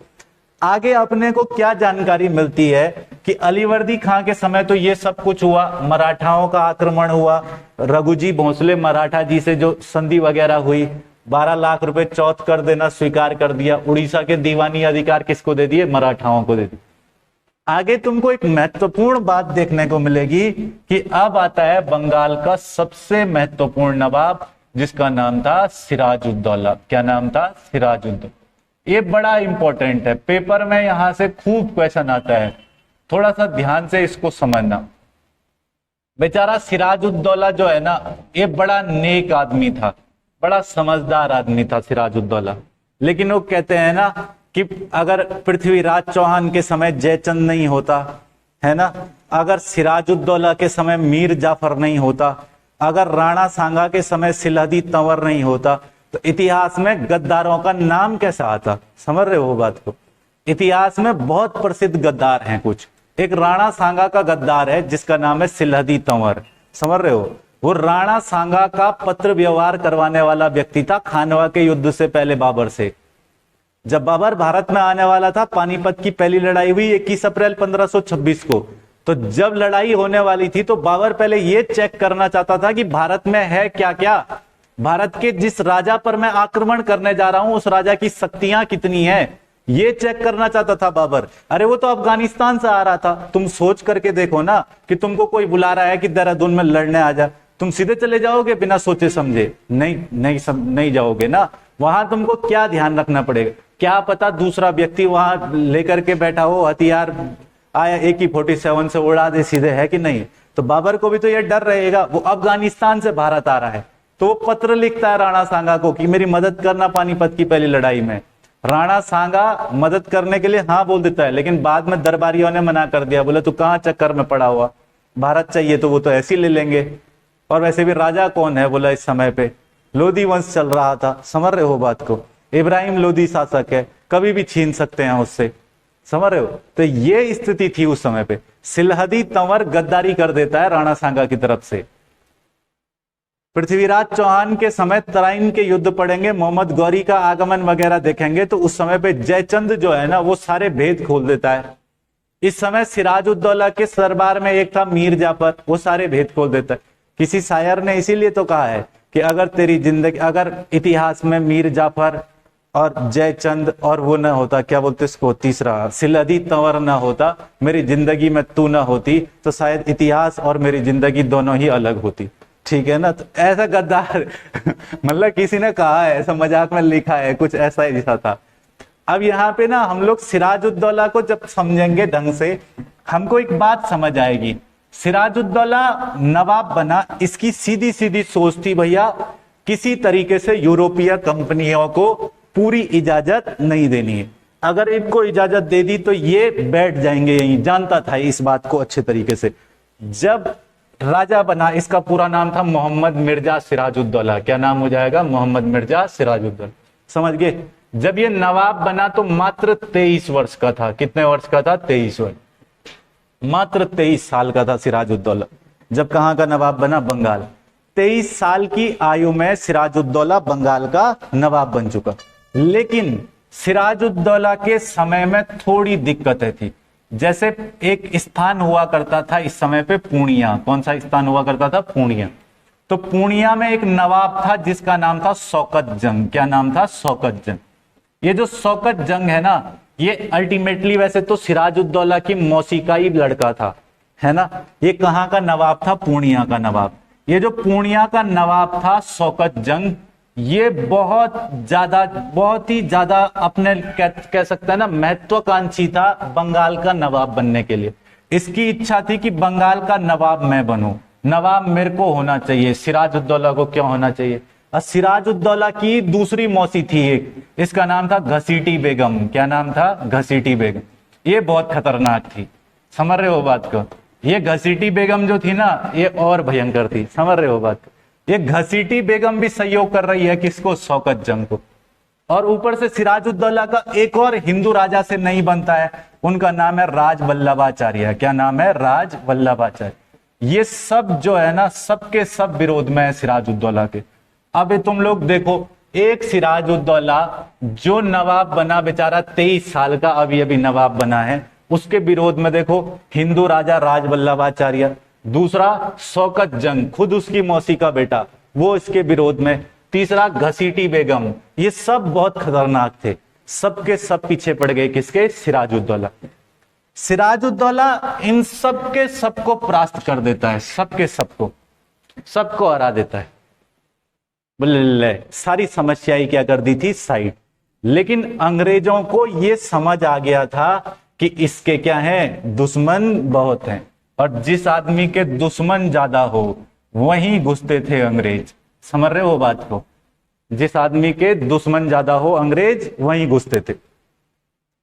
आगे अपने को क्या जानकारी मिलती है कि अलीवर्दी खां के समय तो ये सब कुछ हुआ, मराठाओं का आक्रमण हुआ, रघुजी भोसले मराठा जी से जो संधि वगैरह हुई, 12 लाख रुपए चौथ कर देना स्वीकार कर दिया, उड़ीसा के दीवानी अधिकार किसको दे दिए? मराठाओं को दे दिए। आगे तुमको एक महत्वपूर्ण बात देखने को मिलेगी कि अब आता है बंगाल का सबसे महत्वपूर्ण नवाब जिसका नाम था सिराजुद्दौला। क्या नाम था? सिराजुद्दौला। ये बड़ा इंपॉर्टेंट है, पेपर में यहां से खूब क्वेश्चन आता है, थोड़ा सा ध्यान से इसको समझना। बेचारा सिराजुद्दौला जो है ना ये बड़ा नेक आदमी था, बड़ा समझदार आदमी था सिराजुद्दौला। लेकिन वो कहते हैं ना कि अगर पृथ्वीराज चौहान के समय जयचंद नहीं होता है ना, अगर सिराजुद्दौला के समय मीर जाफर नहीं होता, अगर राणा सांगा के समय सिलहदी तंवर नहीं होता, तो इतिहास में गद्दारों का नाम कैसा आता? समझ रहे हो बात को? इतिहास में बहुत प्रसिद्ध गद्दार हैं कुछ। एक राणा सांगा का गद्दार है जिसका नाम है सिलहदी तंवर। समझ रहे हो? वो राणा सांगा का पत्र व्यवहार करवाने वाला व्यक्ति था खानवा के युद्ध से पहले बाबर से। जब बाबर भारत में आने वाला था, पानीपत की पहली लड़ाई हुई 21 अप्रैल 1526 को, तो जब लड़ाई होने वाली थी तो बाबर पहले ये चेक करना चाहता था कि भारत में है क्या क्या, भारत के जिस राजा पर मैं आक्रमण करने जा रहा हूं उस राजा की शक्तियां कितनी है, ये चेक करना चाहता था बाबर। अरे वो तो अफगानिस्तान से आ रहा था। तुम सोच करके देखो ना कि तुमको कोई बुला रहा है कि देहरादून में लड़ने आ जा, तुम सीधे चले जाओगे बिना सोचे समझे? नहीं जाओगे ना। वहां तुमको क्या ध्यान रखना पड़ेगा? क्या पता दूसरा व्यक्ति वहां लेकर के बैठा हो, हथियार आया AK-47 से उड़ा दे सीधे, है कि नहीं? तो बाबर को भी तो ये डर रहेगा, वो अफगानिस्तान से भारत आ रहा है। तो वो पत्र लिखता है राणा सांगा को कि मेरी मदद करना पानीपत की पहली लड़ाई में। राणा सांगा मदद करने के लिए हाँ बोल देता है, लेकिन बाद में दरबारियों ने मना कर दिया, बोले तू कहाँ चक्कर में पड़ा हुआ, भारत चाहिए तो वो तो ऐसे ही ले लेंगे। और वैसे भी राजा कौन है? बोला इस समय पे लोधी वंश चल रहा था। समझ रहे हो बात को? इब्राहिम लोधी शासक है, कभी भी छीन सकते हैं उससे। समझ रहे हो? तो ये स्थिति थी उस समय पे। सिलहदी तंवर गद्दारी कर देता है राणा सांगा की तरफ से। पृथ्वीराज चौहान के समय तराइन के युद्ध पड़ेंगे, मोहम्मद गौरी का आगमन वगैरह देखेंगे, तो उस समय पे जयचंद जो है ना वो सारे भेद खोल देता है। इस समय सिराजुद्दौला के दरबार में एक था मीर जाफर, वो सारे भेद खोल देता है। किसी शायर ने इसीलिए तो कहा है कि अगर तेरी जिंदगी, अगर इतिहास में मीर जाफर और जयचंद और वो न होता, क्या बोलते इसको, तीसरा सिलहदी तंवर न होता, मेरी जिंदगी में तू न होती, तो शायद इतिहास और मेरी जिंदगी दोनों ही अलग होती। ठीक है ना? तो ऐसा गद्दार मतलब किसी ने कहा है, ऐसा मजाक में लिखा है, कुछ ऐसा ही था। अब यहाँ पे ना हम लोग सिराजुद्दौला को जब समझेंगे ढंग से, हमको एक बात समझ आएगी। सिराजुद्दौला नवाब बना, इसकी सीधी सीधी सोच थी भैया किसी तरीके से यूरोपीय कंपनियों को पूरी इजाजत नहीं देनी है। अगर इनको इजाजत दे दी तो ये बैठ जाएंगे यहीं। जानता था इस बात को अच्छे तरीके से। जब राजा बना, इसका पूरा नाम था मोहम्मद मिर्जा सिराजुद्दौला। क्या नाम हो जाएगा? मोहम्मद मिर्जा सिराजुद्दौला। समझ गए? जब ये नवाब बना तो मात्र 23 वर्ष का था। कितने वर्ष का था? 23 वर्ष, मात्र 23 साल का था सिराजुद्दौला जब कहां का नवाब बना? बंगाल। 23 साल की आयु में सिराजुद्दौला बंगाल का नवाब बन चुका। लेकिन सिराजुद्दौला के समय में थोड़ी दिक्कतें थी। जैसे एक स्थान हुआ करता था इस समय पे पूर्णिया। कौन सा स्थान हुआ करता था? पूर्णिया। तो पूर्णिया में एक नवाब था जिसका नाम था शौकत जंग। क्या नाम था? शौकत जंग। ये जो शौकत जंग है ना, ये अल्टीमेटली वैसे तो सिराजुद्दौला की मौसी का ही लड़का था, है ना। ये कहां का नवाब था? पूर्णिया का नवाब। ये जो पूर्णिया का नवाब था शौकत जंग, ये बहुत ही ज्यादा अपने कह सकते हैं ना महत्वाकांक्षी था बंगाल का नवाब बनने के लिए। इसकी इच्छा थी कि बंगाल का नवाब मैं बनूं, नवाब मेरे को होना चाहिए, सिराजुद्दौला को क्यों होना चाहिए। और सिराजुद्दौला की दूसरी मौसी थी एक, इसका नाम था घसीटी बेगम। क्या नाम था? घसीटी बेगम। ये बहुत खतरनाक थी, समझ रहे हो बात को। ये घसीटी बेगम जो थी ना, ये और भयंकर थी, समझ रहे हो बात को। ये घसीटी बेगम भी सहयोग कर रही है किसको? शौकत जंग को। और ऊपर से सिराजुद्दौला का एक और हिंदू राजा से नहीं बनता है, उनका नाम है राजवल्लभाचार्य। क्या नाम है? राजवल्लभाचार्य। ये सब जो है ना, सबके सब विरोध में है सिराजुद्दौला के। अब तुम लोग देखो, एक सिराजुद्दौला जो नवाब बना बेचारा 23 साल का, अभी अभी नवाब बना है, उसके विरोध में देखो हिंदू राजा राजवल्लभाचार्य, दूसरा शौकत जंग खुद उसकी मौसी का बेटा, वो इसके विरोध में, तीसरा घसीटी बेगम। ये सब बहुत खतरनाक थे, सबके सब पीछे पड़ गए किसके? सिराजुद्दौला। सिराजुद्दौला इन सबके सबको परास्त कर देता है, सबके सबको हरा देता है। बोले सारी समस्या ही क्या कर दी थी? साइड। लेकिन अंग्रेजों को यह समझ आ गया था कि इसके क्या है? दुश्मन बहुत हैं, और जिस आदमी के दुश्मन ज्यादा हो वहीं घुसते थे अंग्रेज। समझ रहे हो बात को? जिस आदमी के दुश्मन ज्यादा हो अंग्रेज वहीं घुसते थे।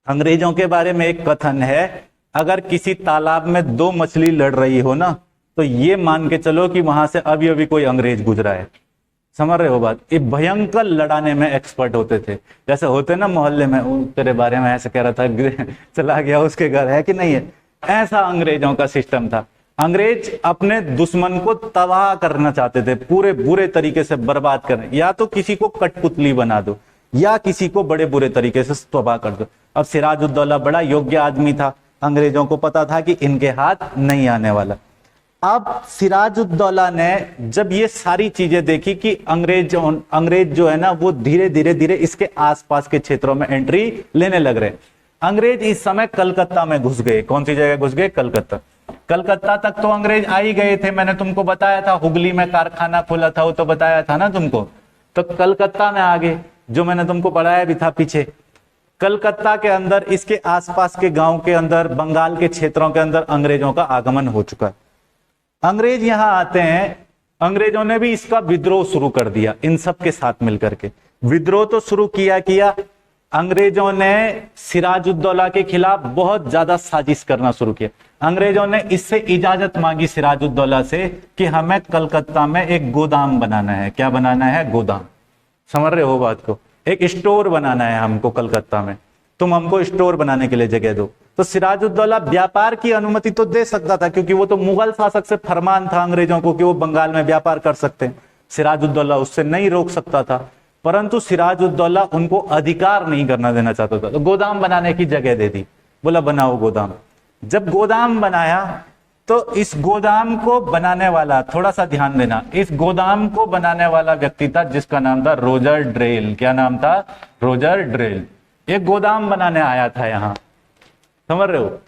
अंग्रेजों के बारे में एक कथन है, अगर किसी तालाब में 2 मछली लड़ रही हो ना, तो ये मान के चलो कि वहां से अभी अभी कोई अंग्रेज गुजरा है। समझ रहे हो बात? ये भयंकर लड़ाने में एक्सपर्ट होते थे। जैसे होते ना मोहल्ले में, तेरे बारे में ऐसे कह रहा था, चला गया उसके घर, है कि नहीं है? ऐसा अंग्रेजों का सिस्टम था। अंग्रेज अपने दुश्मन को तबाह करना चाहते थे, पूरे बुरे तरीके से बर्बाद करना। या तो किसी को कठपुतली बना दो, या किसी को बड़े बुरे तरीके से तबाह कर दो। अब सिराजुद्दौला बड़ा योग्य आदमी था, अंग्रेजों को पता था कि इनके हाथ नहीं आने वाला। अब सिराजुद्दौला ने जब ये सारी चीजें देखी कि अंग्रेज जो है ना, वो धीरे धीरे इसके आसपास के क्षेत्रों में एंट्री लेने लग रहे। अंग्रेज इस समय कलकत्ता में घुस गए। कौन सी जगह घुस गए? कलकत्ता। कलकत्ता तक तो अंग्रेज आ ही गए थे, मैंने तुमको बताया था, हुगली में कारखाना खोला था, वो तो बताया था ना तुमको। तो कलकत्ता में आ गए, जो मैंने तुमको पढ़ाया भी था पीछे। कलकत्ता के अंदर, इसके आसपास के गांव के अंदर, बंगाल के क्षेत्रों के अंदर अंग्रेजों का आगमन हो चुका है। अंग्रेज यहां आते हैं, अंग्रेजों ने भी इसका विद्रोह शुरू कर दिया इन सब के साथ मिलकर के। विद्रोह तो शुरू किया, अंग्रेजों ने सिराजुद्दौला के खिलाफ बहुत ज्यादा साजिश करना शुरू किया। अंग्रेजों ने इससे इजाजत मांगी सिराजुद्दौला से कि हमें कलकत्ता में एक गोदाम बनाना है। क्या बनाना है? गोदाम। समझ रहे हो बात को? एक स्टोर बनाना है हमको कलकत्ता में, तुम हमको स्टोर बनाने के लिए जगह दो। तो सिराजुद्दौला व्यापार की अनुमति तो दे सकता था, क्योंकि वो तो मुगल शासक से फरमान था अंग्रेजों को कि वो बंगाल में व्यापार कर सकते हैं। सिराजुद्दौला उससे नहीं रोक सकता था, परंतु सिराजुद्दौला उनको अधिकार नहीं करना देना चाहता था। तो गोदाम बनाने की जगह दे दी, बोला बनाओ गोदाम। जब गोदाम बनाया तो इस गोदाम को बनाने वाला, थोड़ा सा ध्यान देना, इस गोदाम को बनाने वाला व्यक्ति था जिसका नाम था रोजर ड्रेल। क्या नाम था? रोजर ड्रेल। एक गोदाम बनाने आया था यहां, समझ रहे हो?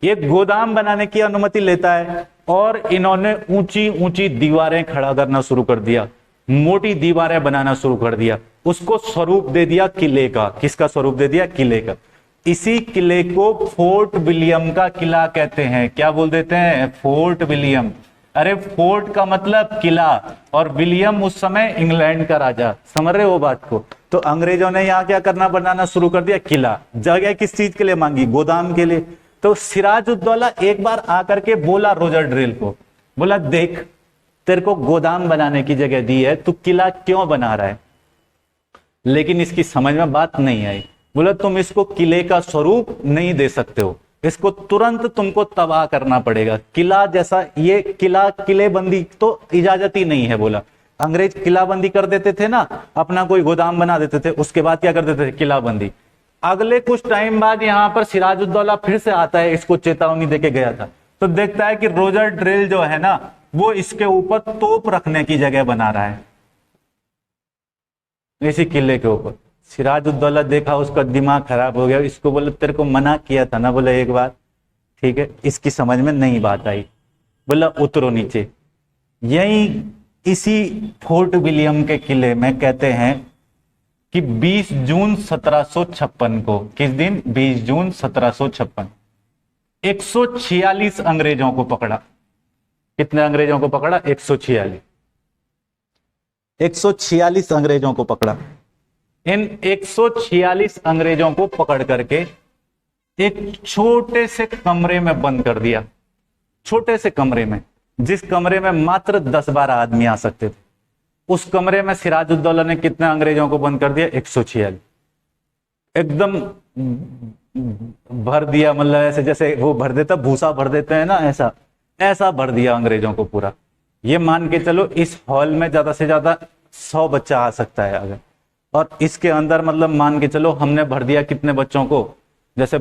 ये गोदाम बनाने की अनुमति लेता है, और इन्होंने ऊंची ऊंची दीवारें खड़ा करना शुरू कर दिया, मोटी दीवारें बनाना शुरू कर दिया। उसको स्वरूप दे दिया किले का। किसका स्वरूप दे दिया? किले का। इसी किले को फोर्ट विलियम का किला कहते हैं। क्या बोल देते हैं? Fort William. अरे फोर्ट का मतलब किला, और विलियम उस समय इंग्लैंड का राजा। समझ रहे हो बात को? तो अंग्रेजों ने यहाँ क्या करना, बनाना शुरू कर दिया किला। जगह किस चीज के लिए मांगी? गोदाम के लिए। तो सिराजुद्दौला एक बार आकर के बोला रोजर ड्रेल को, बोला देख तेरे को गोदाम बनाने की जगह दी है, तू किला क्यों बना रहा है? लेकिन इसकी समझ में बात नहीं आई। बोला तुम इसको किले का स्वरूप नहीं दे सकते हो, इसको तुरंत तुमको तबाह करना पड़ेगा। किला जैसा ये किला, किलेबंदी तो इजाजत ही नहीं है। बोला अंग्रेज किलाबंदी कर देते थे ना, अपना कोई गोदाम बना देते थे, उसके बाद क्या कर देते थे, किलाबंदी। अगले कुछ टाइम बाद यहाँ पर सिराजुद्दौला फिर से आता है, इसको चेतावनी देके गया था, तो देखता है कि रोजर ड्रिल जो है ना वो इसके ऊपर तोप रखने की जगह बना रहा है, इसी किले के ऊपर। सिराजुद्दौला देखा, उसका दिमाग खराब हो गया, इसको बोले तेरे को मना किया था ना, बोले एक बार, ठीक है। इसकी समझ में नहीं बात आई, बोला उतरो नीचे। यही इसी फोर्ट विलियम के किले में कहते हैं कि 20 जून 1756 को, किस दिन, 20 जून 1756, 146 अंग्रेजों को पकड़ा। कितने अंग्रेजों को पकड़ा, 146। 146 अंग्रेजों को पकड़ा। इन 146 अंग्रेजों को पकड़ करके एक छोटे से कमरे में बंद कर दिया, छोटे से कमरे में, जिस कमरे में मात्र 10-12 आदमी आ सकते थे। उस कमरे में सिराजुद्दौला ने कितने अंग्रेजों को बंद कर दिया, 146। एकदम भर दिया, मतलब ऐसे जैसे वो भर देता, भूसा भर देते हैं ना, ऐसा ऐसा भर दिया अंग्रेजों को पूरा। ये मान के चलो इस हॉल में ज्यादा से ज्यादा 100 बच्चा आ सकता है अगर, और इसके अंदर मतलब मान के चलो हमने भर दिया कितने बच्चों को, जैसे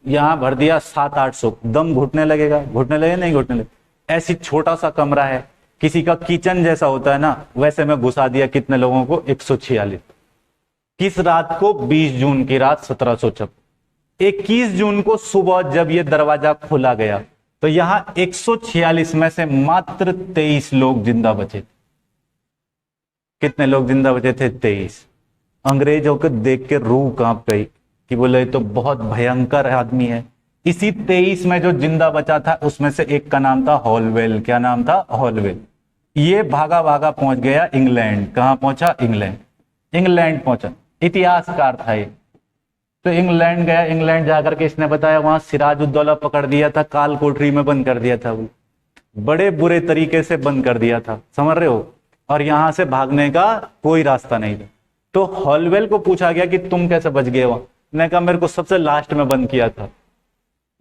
यहाँ भर दिया 700-800, दम घुटने लगेगा, घुटने लगे नहीं घुटने लगे। ऐसी छोटा सा कमरा है, किसी का किचन जैसा होता है ना, वैसे में घुसा दिया कितने लोगों को, 146। किस रात को, 20 जून की रात 1756। 21 जून को सुबह जब ये दरवाजा खोला गया तो यहां 146 में से मात्र 23 लोग जिंदा बचे थे। कितने लोग जिंदा बचे थे, 23। अंग्रेजों को देख के रूह कांप गई कि बोले तो बहुत भयंकर आदमी है। इसी 23 में जो जिंदा बचा था उसमें से एक का नाम था हॉलवेल। क्या नाम था, हॉलवेल। ये भागा भागा पहुंच गया इंग्लैंड। कहां पहुंचा, इंग्लैंड। इंग्लैंड पहुंचा, इतिहासकार था ये। तो इंग्लैंड गया, इंग्लैंड जाकर के इसने बताया वहां सिराजुद्दौला पकड़ दिया था, काल कोठरी में बंद कर दिया था, वो बड़े बुरे तरीके से बंद कर दिया था, समझ रहे हो, और यहां से भागने का कोई रास्ता नहीं था। तो हॉलवेल को पूछा गया कि तुम कैसे बच गए वहां, ने कहा मेरे को सबसे लास्ट में बंद किया था,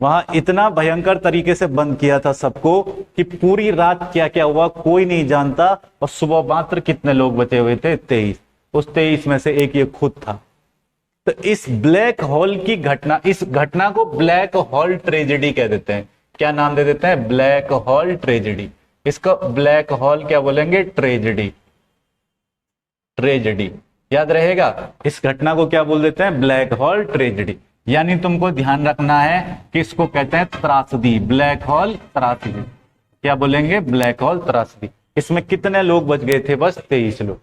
वहां इतना भयंकर तरीके से बंद किया था सबको कि पूरी रात क्या क्या हुआ कोई नहीं जानता, और सुबह मात्र कितने लोग बचे हुए थे, 23। उस 23 में से एक ये खुद था। तो इस ब्लैक होल की घटना, इस घटना को ब्लैक होल ट्रेजेडी कह देते हैं। क्या नाम दे देते हैं, ब्लैक होल ट्रेजेडी। इसको ब्लैक होल क्या बोलेंगे, ट्रेजेडी। ट्रेजेडी याद रहेगा, इस घटना को क्या बोल देते हैं, ब्लैक होल ट्रेजेडी। यानी तुमको ध्यान रखना है कि इसको कहते हैं त्रासदी, ब्लैक होल त्रासदी। क्या बोलेंगे, ब्लैक होल त्रासदी। इसमें कितने लोग बच गए थे, बस 23 लोग।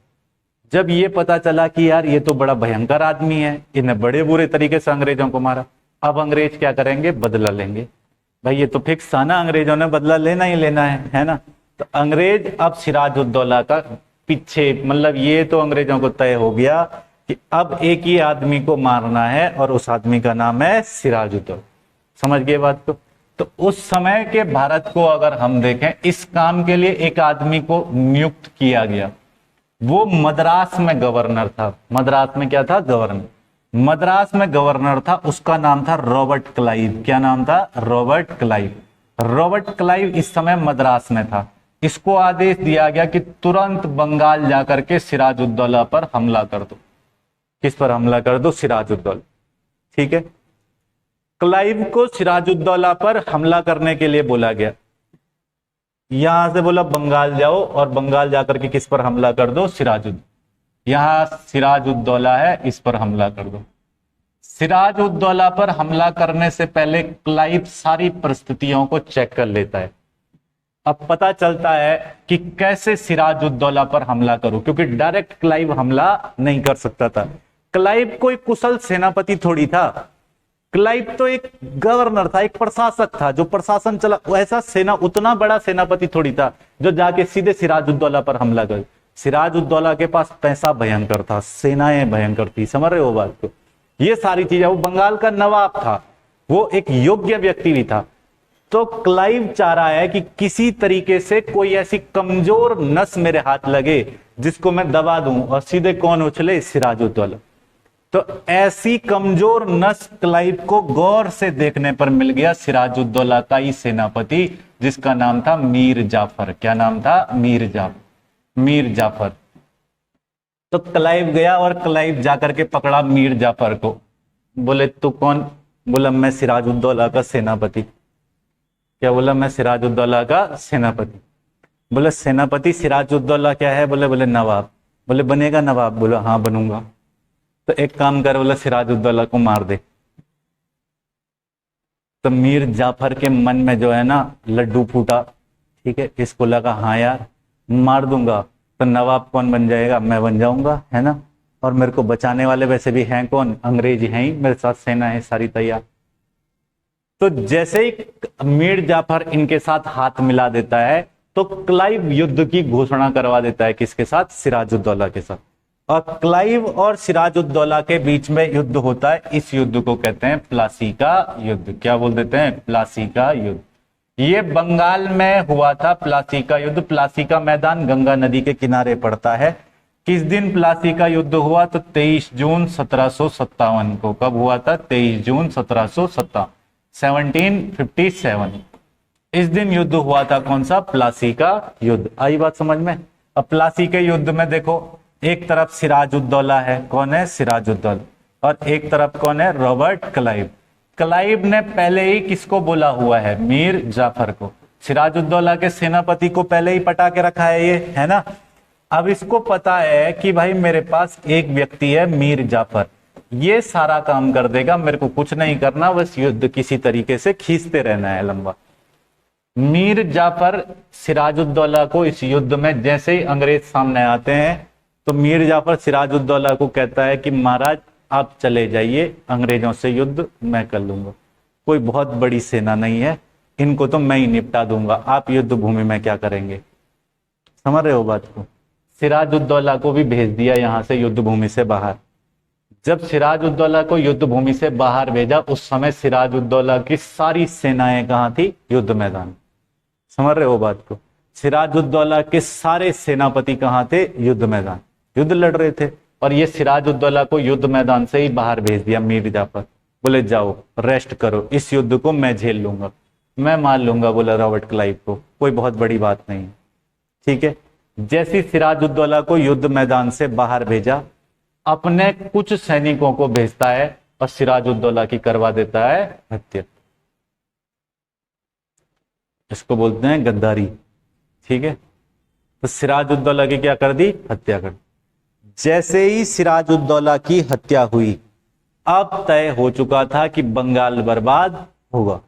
जब ये पता चला कि यार ये तो बड़ा भयंकर आदमी है, इन्हें बड़े बुरे तरीके से अंग्रेजों को मारा, अब अंग्रेज क्या करेंगे, बदला लेंगे। भाई ये तो फिक्स था ना, अंग्रेजों ने बदला लेना ही लेना है ना। तो अंग्रेज अब सिराजुद्दौला का पीछे, मतलब ये तो अंग्रेजों को तय हो गया कि अब एक ही आदमी को मारना है, और उस आदमी का नाम है सिराजुद्दौला। समझ गए बात को। तो उस समय के भारत को अगर हम देखें, इस काम के लिए एक आदमी को नियुक्त किया गया, वो मद्रास में गवर्नर था। मद्रास में क्या था, गवर्नर। मद्रास में गवर्नर था, उसका नाम था रॉबर्ट क्लाइव। क्या नाम था, रॉबर्ट क्लाइव। रॉबर्ट क्लाइव इस समय मद्रास में था। इसको आदेश दिया गया कि तुरंत बंगाल जाकर के सिराजुद्दौला पर हमला कर दो। किस पर हमला कर दो, सिराजुद्दौला। ठीक है, क्लाइव को सिराजुद्दौला पर हमला करने के लिए बोला गया। यहां से बोला बंगाल जाओ, और बंगाल जाकर के किस पर हमला कर दो, सिराजुद्दौला। यहां सिराजुद्दौला है, इस पर हमला कर दो। सिराजुद्दौला पर हमला करने से पहले क्लाइव सारी परिस्थितियों को चेक कर लेता है। अब पता चलता है कि कैसे सिराजुद्दौला पर हमला करूं, क्योंकि डायरेक्ट क्लाइव हमला नहीं कर सकता था। क्लाइव कोई कुशल सेनापति थोड़ी था, क्लाइव तो एक गवर्नर था, एक प्रशासक था जो प्रशासन चला। ऐसा सेना, उतना बड़ा सेनापति थोड़ी था जो जाके सीधे सिराजुद्दौला पर हमला कर। सिराजुद्दौला के पास पैसा भयंकर था, सेनाएं भयंकर थी, समझ रहे हो बात को। ये सारी चीजें, वो बंगाल का नवाब था, वो एक योग्य व्यक्ति भी था। तो क्लाइव चाह रहा है कि किसी तरीके से कोई ऐसी कमजोर नस मेरे हाथ लगे जिसको मैं दबा दूं और सीधे कौन उछले, सिराजुद्दौला। तो ऐसी कमजोर नस क्लाइव को गौर से देखने पर मिल गया सिराजुद्दौला का ही सेनापति, जिसका नाम था मीर जाफर। क्या नाम था? मीर जाफर। तो क्लाइव गया और क्लाइव जाकर के पकड़ा मीर जाफर को। बोले तू कौन? बोला मैं सिराजुद्दौला का सेनापति। क्या बोला? मैं सिराजुद्दौला का सेनापति। बोले सेनापति सिराजुद्दौला क्या है? बोले नवाब। बोले बनेगा नवाब? बोला हाँ बनूंगा। तो एक काम कर, बोला सिराजुद्दौला को मार दे। तो मीर जाफर के मन में जो है ना लड्डू फूटा। ठीक है, इसको लगा हाँ यार मार दूंगा तो नवाब कौन बन जाएगा? मैं बन जाऊंगा, है ना। और मेरे को बचाने वाले वैसे भी हैं कौन? अंग्रेज हैं ही, मेरे साथ सेना है सारी तैयार। तो जैसे ही मीर जाफर इनके साथ हाथ मिला देता है तो क्लाइव युद्ध की घोषणा करवा देता है। किसके साथ? सिराजुद्दौला के साथ। और क्लाइव और सिराजुद्दौला के बीच में युद्ध होता है। इस युद्ध को कहते हैं प्लासी का युद्ध। क्या बोल देते हैं? प्लासी का युद्ध। ये बंगाल में हुआ था प्लासी का युद्ध। प्लासी का मैदान गंगा नदी के किनारे पड़ता है। किस दिन प्लासी का युद्ध हुआ? तो 23 जून 1757 को। कब हुआ था? 23 जून 1757। इस दिन युद्ध हुआ था। कौन सा? प्लासी का युद्ध। आई बात समझ में? अब प्लासी के युद्ध में देखो, एक तरफ सिराजुद्दौला है। कौन है? सिराजुद्दौला। और एक तरफ कौन है? Robert Clive. क्लाइव ने पहले ही किसको बोला हुआ है? मीर जाफर को। सिराजुद्दौला के सेनापति को पहले ही पटा के रखा है ये, है ना। अब इसको पता है कि भाई मेरे पास एक व्यक्ति है मीर जाफर, ये सारा काम कर देगा, मेरे को कुछ नहीं करना, बस युद्ध किसी तरीके से खींचते रहना है लंबा। मीर जाफर सिराजुद्दौला को इस युद्ध में जैसे ही अंग्रेज सामने आते हैं तो मीर जाफर सिराजुद्दौला को कहता है कि महाराज आप चले जाइए, अंग्रेजों से युद्ध मैं कर लूंगा, कोई बहुत बड़ी सेना नहीं है, इनको तो मैं ही निपटा दूंगा, आप युद्ध भूमि में क्या करेंगे। समझ रहे हो बात को। सिराजुद्दौला को भी भेज दिया यहां से युद्ध भूमि से बाहर। जब सिराजुद्दौला को युद्ध भूमि से बाहर भेजा उस समय सिराजुद्दौला की सारी सेनाएं कहां थी? युद्ध मैदान। समझ रहे हो बात को। सिराजुद्दौला के सारे सेनापति कहां थे? युद्ध मैदान, युद्ध लड़ रहे थे। और ये सिराजुद्दौला को युद्ध मैदान से ही बाहर भेज दिया मीर जाफर। बोले जाओ रेस्ट करो, इस युद्ध को मैं झेल लूंगा, मैं मार लूंगा, बोला रॉबर्ट क्लाइव को, कोई बहुत बड़ी बात नहीं। ठीक है, जैसी सिराजुद्दौला को युद्ध मैदान से बाहर भेजा, अपने कुछ सैनिकों को भेजता है और सिराजुद्दौला की करवा देता है हत्या। इसको बोलते हैं गद्दारी। ठीक है, तो सिराजुद्दौला की क्या कर दी? हत्या कर दी। जैसे ही सिराजुद्दौला की हत्या हुई, अब तय हो चुका था कि बंगाल बर्बाद होगा,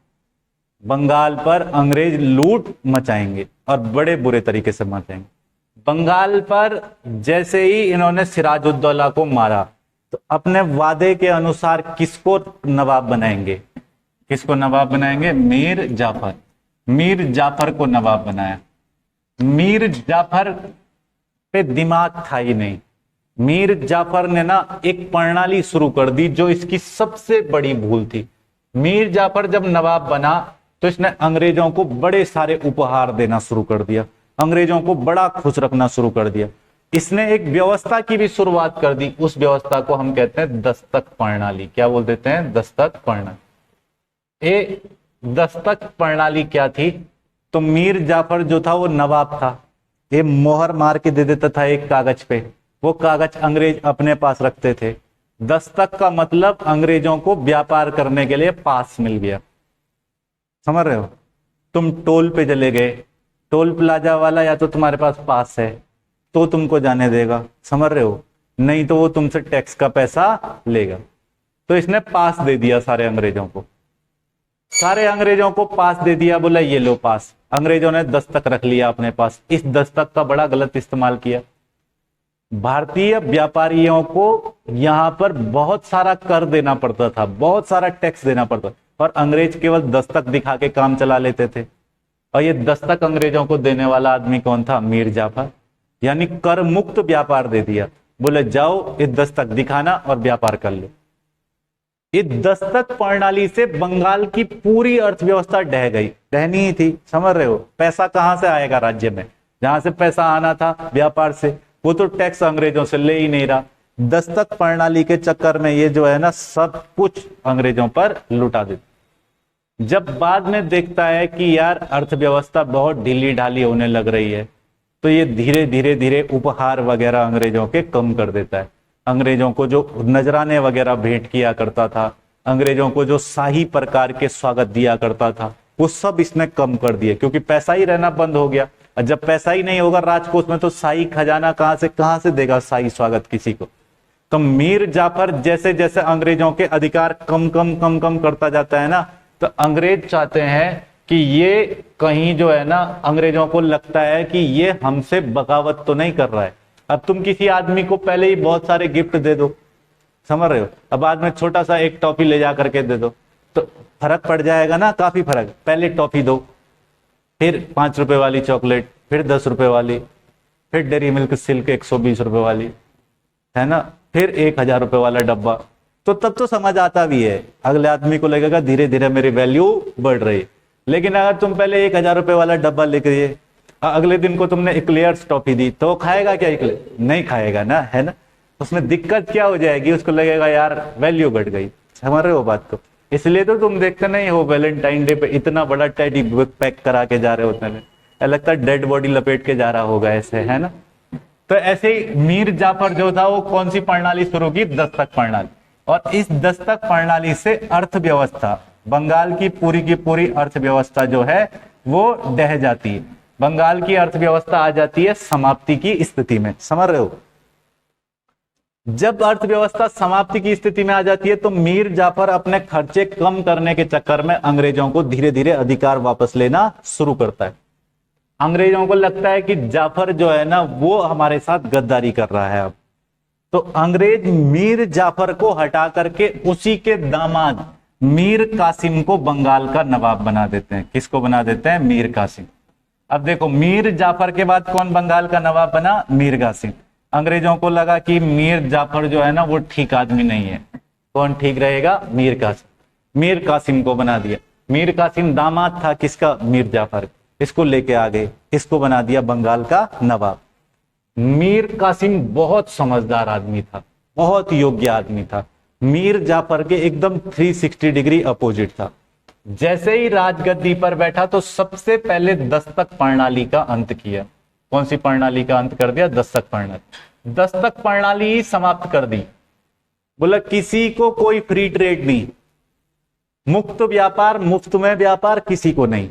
बंगाल पर अंग्रेज लूट मचाएंगे और बड़े बुरे तरीके से मचाएंगे। बंगाल पर जैसे ही इन्होंने सिराजुद्दौला को मारा तो अपने वादे के अनुसार किसको नवाब बनाएंगे? किसको नवाब बनाएंगे? मीर जाफर। मीर जाफर को नवाब बनाया। मीर जाफर पे दिमाग था ही नहीं। मीर जाफर ने ना एक प्रणाली शुरू कर दी जो इसकी सबसे बड़ी भूल थी। मीर जाफर जब नवाब बना तो इसने अंग्रेजों को बड़े सारे उपहार देना शुरू कर दिया, अंग्रेजों को बड़ा खुश रखना शुरू कर दिया। इसने एक व्यवस्था की भी शुरुआत कर दी, उस व्यवस्था को हम कहते हैं दस्तक प्रणाली। क्या बोल देते हैं? दस्तक प्रणाली। ये दस्तक प्रणाली क्या थी? तो मीर जाफर जो था वो नवाब था, ये मोहर मार के दे देता था एक कागज पे, वो कागज अंग्रेज अपने पास रखते थे। दस्तक का मतलब अंग्रेजों को व्यापार करने के लिए पास मिल गया। समझ रहे हो? तुम टोल पे चले गए, टोल प्लाजा वाला या तो तुम्हारे पास पास है तो तुमको जाने देगा, समझ रहे हो, नहीं तो वो तुमसे टैक्स का पैसा लेगा। तो इसने पास दे दिया सारे अंग्रेजों को, सारे अंग्रेजों को पास दे दिया, बोला ये लो पास। अंग्रेजों ने दस्तक रख लिया अपने पास। इस दस्तक का बड़ा गलत इस्तेमाल किया। भारतीय व्यापारियों को यहां पर बहुत सारा कर देना पड़ता था, बहुत सारा टैक्स देना पड़ता, और अंग्रेज केवल दस्तक दिखा के काम चला लेते थे। और ये दस्तक अंग्रेजों को देने वाला आदमी कौन था? मीर जाफर। यानी कर मुक्त व्यापार दे दिया, बोले जाओ इस दस्तक दिखाना और व्यापार कर लो। ये दस्तक प्रणाली से बंगाल की पूरी अर्थव्यवस्था ढह गई, ढहनी ही थी, समझ रहे हो। पैसा कहां से आएगा राज्य में, जहां से पैसा आना था व्यापार से, वो तो टैक्स अंग्रेजों से ले ही नहीं रहा। दस्तक प्रणाली के चक्कर में ये जो है ना सब कुछ अंग्रेजों पर लुटा देते। जब बाद में देखता है कि यार अर्थव्यवस्था बहुत ढीली ढाली होने लग रही है, तो ये धीरे धीरे धीरे उपहार वगैरह अंग्रेजों के कम कर देता है। अंग्रेजों को जो नजराने वगैरह भेंट किया करता था, अंग्रेजों को जो शाही प्रकार के स्वागत दिया करता था, वो सब इसने कम कर दिए, क्योंकि पैसा ही रहना बंद हो गया। और जब पैसा ही नहीं होगा राजकोष में, तो शाही खजाना कहां से देगा शाही स्वागत किसी को। तो मीर जाफर जैसे जैसे अंग्रेजों के अधिकार कम कम कम कम करता जाता है ना, तो अंग्रेज चाहते हैं कि ये कहीं जो है ना, अंग्रेजों को लगता है कि ये हमसे बगावत तो नहीं कर रहा है। अब तुम किसी आदमी को पहले ही बहुत सारे गिफ्ट दे दो, समझ रहे हो, अब बाद में छोटा सा एक टॉफी ले जा करके दे दो, तो फर्क पड़ जाएगा ना, काफी फर्क। पहले टॉफी दो, फिर 5 रुपए वाली चॉकलेट, फिर 10 रुपए वाली, फिर डेरी मिल्क सिल्क 120 रुपए वाली, है ना, फिर 1000 रुपए वाला डब्बा। तो तब तो समझ आता भी है, अगले आदमी को लगेगा धीरे धीरे मेरी वैल्यू बढ़ रही। लेकिन अगर तुम पहले 1000 रुपए वाला डब्बा लेके दिए, अगले दिन को तुमने इक्लेयर्स टॉफी दी, तो खाएगा क्या इक्लेयर? नहीं खाएगा ना, है ना। उसमें दिक्कत क्या हो जाएगी, उसको लगेगा यार वैल्यू घट गई। समझ रहे हो बात को। इसलिए तो तुम देखते नहीं हो वैलेंटाइन डे पे इतना बड़ा टेडी पैक करा के जा रहे होते हैं, लगता है डेड बॉडी लपेट के जा रहा होगा ऐसे, है ना। तो ऐसे ही मीर जाफर जो था वो कौन सी प्रणाली शुरू की? दस्तक प्रणाली। और इस दस्तक प्रणाली से अर्थव्यवस्था, बंगाल की पूरी अर्थव्यवस्था जो है वो ढह जाती है। बंगाल की अर्थव्यवस्था आ जाती है समाप्ति की स्थिति में, समझ रहे हो। जब अर्थव्यवस्था समाप्ति की स्थिति में आ जाती है, तो मीर जाफर अपने खर्चे कम करने के चक्कर में अंग्रेजों को धीरे धीरे अधिकार वापस लेना शुरू करता है। अंग्रेजों को लगता है कि जाफर जो है ना वो हमारे साथ गद्दारी कर रहा है। अब तो अंग्रेज मीर जाफर को हटा करके उसी के दामाद मीर कासिम को बंगाल का नवाब बना देते हैं। किसको बना देते हैं? मीर कासिम। अब देखो, मीर जाफर के बाद कौन बंगाल का नवाब बना? मीर कासिम। अंग्रेजों को लगा कि मीर जाफर जो है ना वो ठीक आदमी नहीं है, कौन ठीक रहेगा? मीर कासिम। मीर कासिम को बना दिया। मीर कासिम दामाद था किसका? मीर जाफर। इसको लेके आ गए, इसको बना दिया बंगाल का नवाब। मीर कासिम बहुत समझदार आदमी था, बहुत योग्य आदमी था, मीर जाफर के एकदम 360 डिग्री अपोजिट था। जैसे ही राजगद्दी पर बैठा तो सबसे पहले दस्तक प्रणाली का अंत किया। कौन सी प्रणाली का अंत कर दिया? दस्तक प्रणाली। दस्तक प्रणाली ही समाप्त कर दी। बोला किसी को कोई फ्री ट्रेड नहीं, मुक्त व्यापार, मुफ्त में व्यापार किसी को नहीं।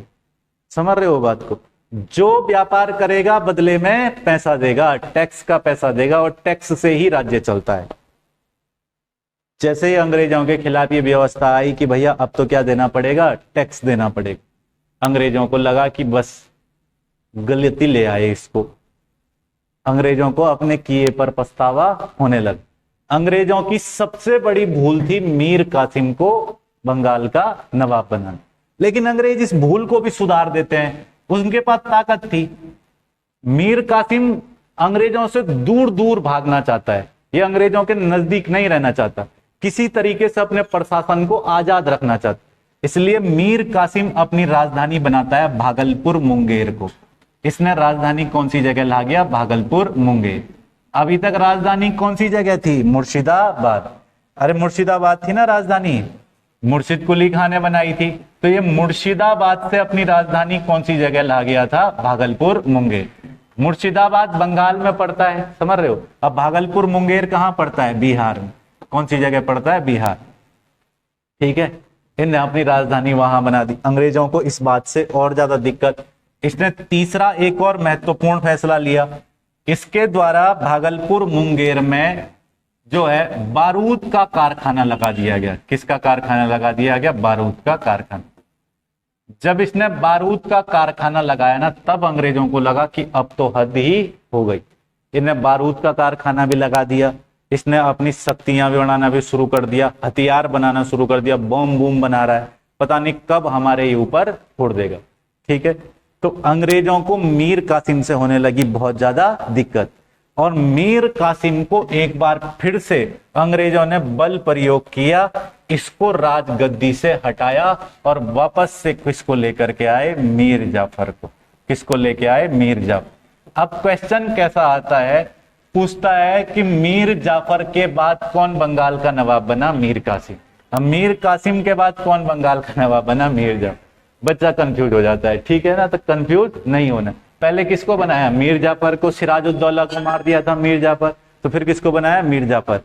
समझ रहे हो बात को। जो व्यापार करेगा बदले में पैसा देगा, टैक्स का पैसा देगा, और टैक्स से ही राज्य चलता है। जैसे ही अंग्रेजों के खिलाफ ये व्यवस्था आई कि भैया अब तो क्या देना पड़ेगा? टैक्स देना पड़ेगा। अंग्रेजों को लगा कि बस गलती ले आए इसको, अंग्रेजों को अपने किए पर पछतावा होने लगा। अंग्रेजों की सबसे बड़ी भूल थी मीर कासिम को बंगाल का नवाब बनाना। लेकिन अंग्रेज इस भूल को भी सुधार देते हैं, उनके पास ताकत थी। मीर कासिम अंग्रेजों से दूर दूर भागना चाहता है, ये अंग्रेजों के नजदीक नहीं रहना चाहता, किसी तरीके से अपने प्रशासन को आजाद रखना चाहता। इसलिए मीर कासिम अपनी राजधानी बनाता है भागलपुर मुंगेर को। इसने राजधानी कौन सी जगह ला गया? भागलपुर मुंगेर। अभी तक राजधानी कौन सी जगह थी? मुर्शिदाबाद। अरे मुर्शिदाबाद थी ना राजधानी, मुर्शिद कुली खान ने बनाई थी। तो ये मुर्शिदाबाद से अपनी राजधानी कौन सी जगह ला गया था? भागलपुर मुंगेर। मुर्शिदाबाद बंगाल में पड़ता है, समझ रहे हो। अब भागलपुर मुंगेर कहां पड़ता है? बिहार में। कौन सी जगह पड़ता है? बिहार। ठीक है, इन्हें अपनी राजधानी वहां बना दी। अंग्रेजों को इस बात से और ज्यादा दिक्कत। इसने तीसरा एक और महत्वपूर्ण फैसला लिया। इसके द्वारा भागलपुर मुंगेर में जो है बारूद का कारखाना लगा दिया गया। किसका कारखाना लगा दिया गया? बारूद का कारखाना। जब इसने बारूद का कारखाना लगाया ना, तब अंग्रेजों को लगा कि अब तो हद ही हो गई। इन्हें बारूद का कारखाना भी लगा दिया, इसने अपनी शक्तियां भी बनाना भी शुरू कर दिया, हथियार बनाना शुरू कर दिया, बम बूम बना रहा है, पता नहीं कब हमारे ऊपर फोड़ देगा। ठीक है, तो अंग्रेजों को मीर कासिम से होने लगी बहुत ज्यादा दिक्कत, और मीर कासिम को एक बार फिर से अंग्रेजों ने बल प्रयोग किया इसको राजगद्दी से हटाया और वापस से किसको लेकर के आए, मीर जाफर को। किसको लेके आए, मीर जाफर। अब क्वेश्चन कैसा आता है, पूछता है कि मीर जाफर के बाद कौन बंगाल का नवाब बना, मीर कासिम। अब मीर कासिम के बाद कौन बंगाल का नवाब बना, मीर जाफर। बच्चा कंफ्यूज हो जाता है, ठीक है ना, तो कंफ्यूज नहीं होना। पहले किसको बनाया, मीर जाफर को, सिराजुद्दौला को मार दिया था मीर जाफर, तो फिर किसको बनाया, मीर जाफर।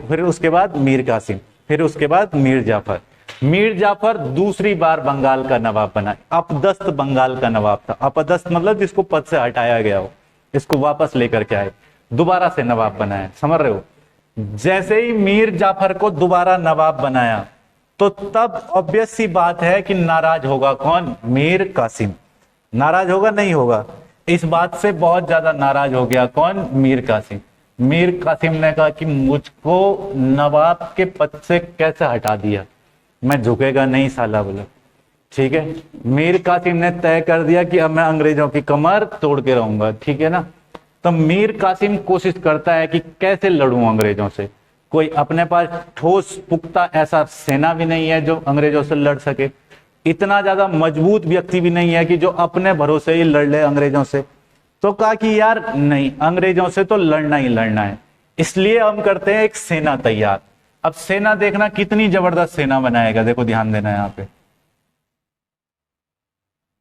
फिर उसके बाद मीर कासिम, फिर उसके बाद मीर जाफर। मीर जाफर दूसरी बार बंगाल का नवाब बना। अपदस्थ बंगाल का नवाब था। अपदस्थ मतलब जिसको पद से हटाया गया हो, इसको वापस लेकर के आए, दोबारा से नवाब बनाया, समझ रहे हो। जैसे ही मीर जाफर को दोबारा नवाब बनाया तो तब ऑब्वियस सी बात है कि नाराज होगा कौन, मीर कासिम। नाराज होगा, नहीं होगा, इस बात से बहुत ज्यादा नाराज हो गया कौन, मीर कासिम। मीर कासिम ने कहा कि मुझको नवाब के पद से कैसे हटा दिया, मैं झुकेगा नहीं साला, बोला ठीक है। मीर कासिम ने तय कर दिया कि अब मैं अंग्रेजों की कमर तोड़ के रहूंगा, ठीक है ना। तो मीर कासिम कोशिश करता है कि कैसे लड़ूं अंग्रेजों से। कोई अपने पास ठोस पुख्ता ऐसा सेना भी नहीं है जो अंग्रेजों से लड़ सके, इतना ज्यादा मजबूत व्यक्ति भी नहीं है कि जो अपने भरोसे ही लड़ ले अंग्रेजों से। तो कहा कि यार नहीं, अंग्रेजों से तो लड़ना ही लड़ना है, इसलिए हम करते हैं एक सेना तैयार। अब सेना देखना कितनी जबरदस्त सेना बनाएगा, देखो ध्यान देना यहां पे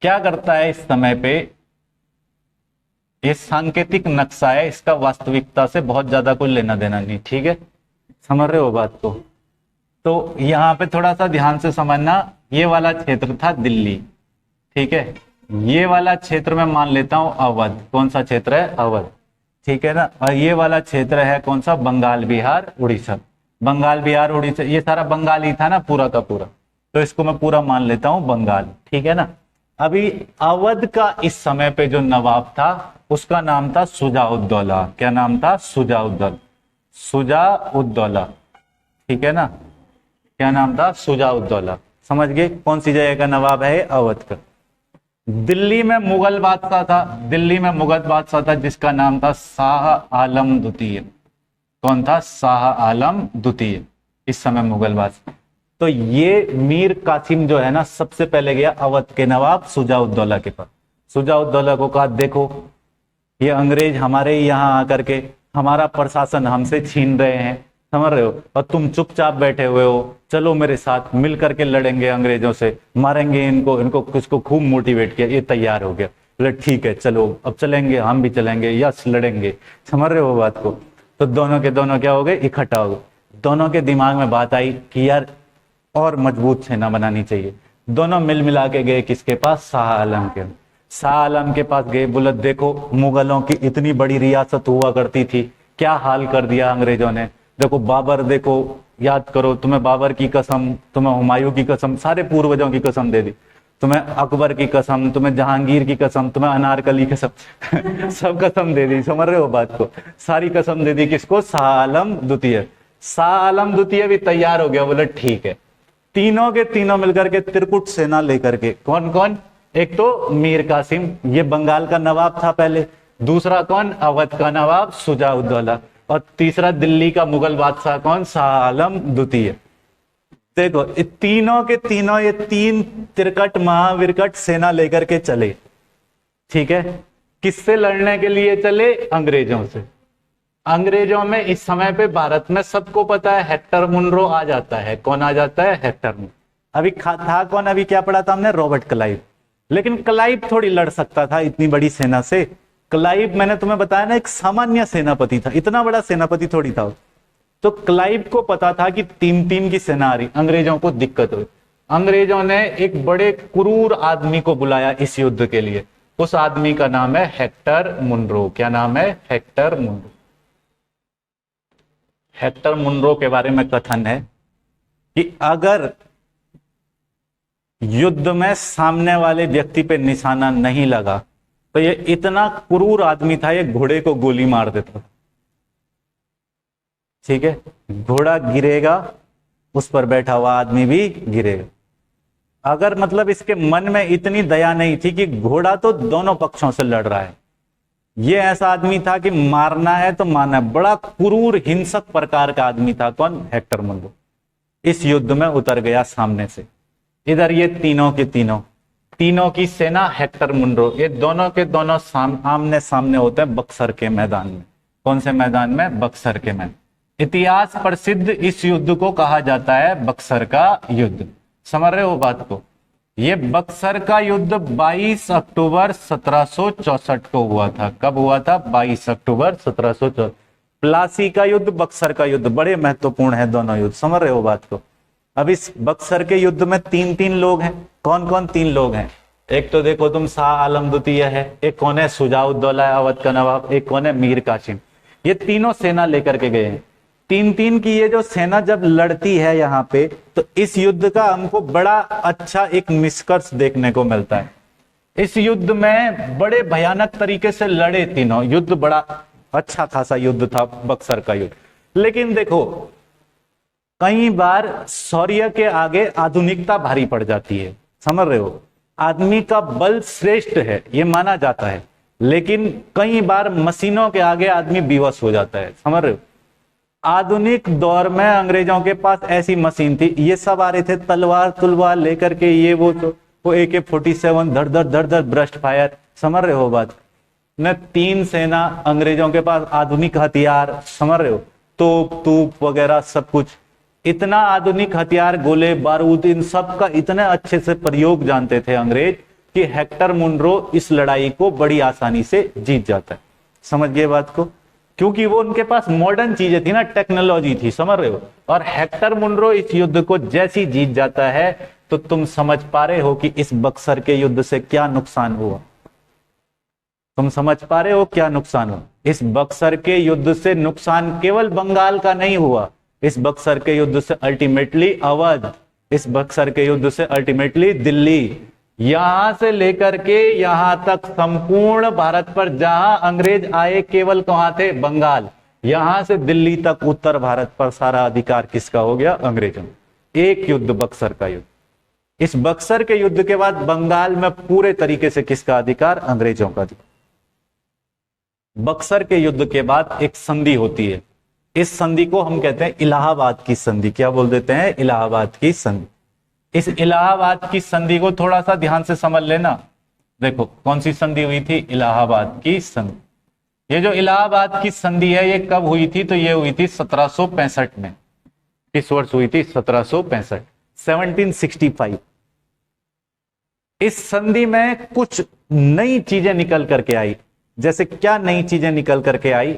क्या करता है। इस समय पे ये सांकेतिक नक्शा है, इसका वास्तविकता से बहुत ज्यादा कोई लेना देना नहीं, ठीक है, समझ रहे हो बात को। तो यहां पे थोड़ा सा ध्यान से समझना, ये वाला क्षेत्र था दिल्ली, ठीक है, ये वाला क्षेत्र मैं मान लेता हूं अवध। कौन सा क्षेत्र है, अवध, ठीक है ना। और ये वाला क्षेत्र है कौन सा, बंगाल बिहार उड़ीसा। बंगाल बिहार उड़ीसा ये सारा बंगाल ही था ना पूरा का पूरा, तो इसको मैं पूरा मान लेता हूं बंगाल, ठीक है ना। अभी अवध का इस समय पे जो नवाब था उसका नाम था शुजाउद्दौला। क्या नाम था, शुजाउद्दौला, शुजाउद्दौला, ठीक है ना। क्या नाम था, शुजाउद्दौला। समझ गए कौन सी जगह का नवाब है, अवध का। दिल्ली में मुगल बादशाह था, दिल्ली में मुगल बादशाह था जिसका नाम था शाह आलम द्वितीय। कौन था, शाह आलम द्वितीय, इस समय मुगल बादशाह। तो ये मीर कासिम जो है ना, सबसे पहले गया अवध के नवाब शुजाउद्दौला के पास। शुजाउद्दौला को कहा देखो ये अंग्रेज हमारे यहाँ आकर के हमारा प्रशासन हमसे छीन रहे हैं, समझ रहे हो, और तुम चुपचाप बैठे हुए हो, चलो मेरे साथ मिल करके लड़ेंगे अंग्रेजों से, मारेंगे इनको, इनको किसको खूब मोटिवेट किया। ये तैयार हो गया, बोले ठीक है चलो अब चलेंगे, हम भी चलेंगे, यस लड़ेंगे, समझ रहे हो बात को। तो दोनों के दोनों क्या हो गए, इकट्ठा हो गए। दोनों के दिमाग में बात आई कि यार और मजबूत सेना बनानी चाहिए। दोनों मिल मिला के गए किसके पास, शाह आलम के। शाह आलम के पास गए, बोले देखो मुगलों की इतनी बड़ी रियासत हुआ करती थी, क्या हाल कर दिया अंग्रेजों ने। देखो बाबर, देखो याद करो, तुम्हें बाबर की कसम, तुम्हें हुमायूं की कसम, सारे पूर्वजों की कसम दे दी, तुम्हें अकबर की कसम, तुम्हें जहांगीर की कसम, तुम्हें अनारकली की कसम सब कसम दे दी, समझ रहे हो बात को। सारी कसम दे दी किसको, शाह आलम द्वितीय। शाह आलम द्वितीय भी तैयार हो गया, बोले ठीक है। तीनों के तीनों मिलकर के त्रिकुट सेना लेकर के, कौन कौन, एक तो मीर कासिम, ये बंगाल का नवाब था पहले, दूसरा कौन, अवध का नवाब शुजाउद्दौला, और तीसरा दिल्ली का मुगल बादशाह कौन, शाह आलम द्वितीय। देखो तीनों के तीनों ये तीन त्रिकट महाविरकट सेना लेकर के चले, ठीक है। किससे लड़ने के लिए चले, अंग्रेजों से। अंग्रेजों में इस समय पे भारत में सबको पता है हेक्टर मुनरो आ जाता है। कौन आ जाता है, हेक्टर मुनरो। अभी था कौन, अभी क्या पढ़ा था हमने, रॉबर्ट क्लाइव। लेकिन क्लाइव थोड़ी लड़ सकता था इतनी बड़ी सेना से। क्लाइव मैंने तुम्हें बताया ना एक सामान्य सेनापति था, इतना बड़ा सेनापति थोड़ी था। तो क्लाइव को पता था कि तीन तीन की सेना आ रही, अंग्रेजों को दिक्कत हुई। अंग्रेजों ने एक बड़े क्रूर आदमी को बुलाया इस युद्ध के लिए, उस आदमी का नाम है हेक्टर मुनरो। क्या नाम है, हेक्टर मुनरो। हेक्टर मुनरो के बारे में कथन है कि अगर युद्ध में सामने वाले व्यक्ति पे निशाना नहीं लगा तो ये इतना क्रूर आदमी था, ये घोड़े को गोली मार देता था, ठीक है। घोड़ा गिरेगा, उस पर बैठा हुआ आदमी भी गिरेगा। अगर मतलब इसके मन में इतनी दया नहीं थी कि घोड़ा तो दोनों पक्षों से लड़ रहा है, ये ऐसा आदमी था कि मारना है तो मारना है। बड़ा क्रूर हिंसक प्रकार का आदमी था कौन, हेक्टर मुनरो। इस युद्ध में उतर गया सामने से। इधर ये तीनों के तीनों की सेना हेक्टर मुनरो, ये दोनों के दोनों आमने सामने होते हैं बक्सर के मैदान में। कौन से मैदान में? बक्सर के मैदान। इतिहास प्रसिद्ध इस युद्ध को कहा जाता है बक्सर का युद्ध। समझ रहे हो बात को? ये बक्सर का युद्ध 22 अक्टूबर 1764 को हुआ था। कब हुआ था? 22 अक्टूबर 1764। प्लासी का युद्ध, बक्सर का युद्ध, बड़े महत्वपूर्ण है दोनों युद्ध। समझ रहे हो बात को? अब इस बक्सर के युद्ध में तीन लोग हैं। कौन कौन तीन लोग हैं? एक तो देखो तुम, शाह आलम द्वितीय है, एक कौन है? शुजाउद्दौला अवध का नवाब, एक कौन है? मीर कासिम। ये तीनों सेना लेकर के गए हैं। तीन की ये जो सेना जब लड़ती है यहाँ पे, तो इस युद्ध का हमको बड़ा अच्छा एक निष्कर्ष देखने को मिलता है। इस युद्ध में बड़े भयानक तरीके से लड़े तीनों। युद्ध बड़ा अच्छा खासा युद्ध था बक्सर का युद्ध। लेकिन देखो, कई बार शौर्य के आगे आधुनिकता भारी पड़ जाती है। समझ रहे हो? आदमी का बल श्रेष्ठ है ये माना जाता है, लेकिन कई बार मशीनों के आगे आदमी विवश हो जाता है। समझ रहे हो? आधुनिक दौर में अंग्रेजों के पास ऐसी मशीन थी, ये सब आ रहे थे तलवार लेकर के, ये वो AK-47 धड़ ब्रस्ट फायर। समझ रहे हो बात? न तीन सेना अंग्रेजों के पास आधुनिक हथियार, समझ रहे हो, तोप वगैरह सब कुछ, इतना आधुनिक हथियार, गोले बारूद, इन सब का इतने अच्छे से प्रयोग जानते थे अंग्रेज कि हेक्टर मुनरो इस लड़ाई को बड़ी आसानी से जीत जाता है। समझ गए बात को? क्योंकि वो उनके पास मॉडर्न चीजें थी ना, टेक्नोलॉजी थी। समझ रहे हो? और हेक्टर मुनरो इस युद्ध को जैसी जीत जाता है, तो तुम समझ पा रहे हो कि इस बक्सर के युद्ध से क्या नुकसान हुआ। तुम समझ पा रहे हो क्या नुकसान हुआ? इस बक्सर के युद्ध से नुकसान केवल बंगाल का नहीं हुआ, इस बक्सर के युद्ध से अल्टीमेटली अवध, इस बक्सर के युद्ध से अल्टीमेटली दिल्ली, यहां से लेकर के यहां तक संपूर्ण भारत पर, जहां अंग्रेज आए केवल कहां थे? बंगाल। यहां से दिल्ली तक उत्तर भारत पर सारा अधिकार किसका हो गया? अंग्रेजों। एक युद्ध, बक्सर का युद्ध। इस बक्सर के युद्ध के बाद बंगाल में पूरे तरीके से किसका अधिकार? अंग्रेजों का अधिकार। बक्सर के युद्ध के बाद एक संधि होती है, इस संधि को हम कहते हैं इलाहाबाद की संधि। क्या बोल देते हैं? इलाहाबाद की संधि। इस इलाहाबाद की संधि को थोड़ा सा ध्यान से समझ लेना। देखो कौन सी संधि हुई थी? इलाहाबाद की संधि। ये जो इलाहाबाद की संधि है, ये कब हुई थी? तो ये हुई थी 1765 में। किस वर्ष हुई थी? 1765, 1765। इस संधि में कुछ नई चीजें निकल करके आई। जैसे क्या नई चीजें निकल करके आई?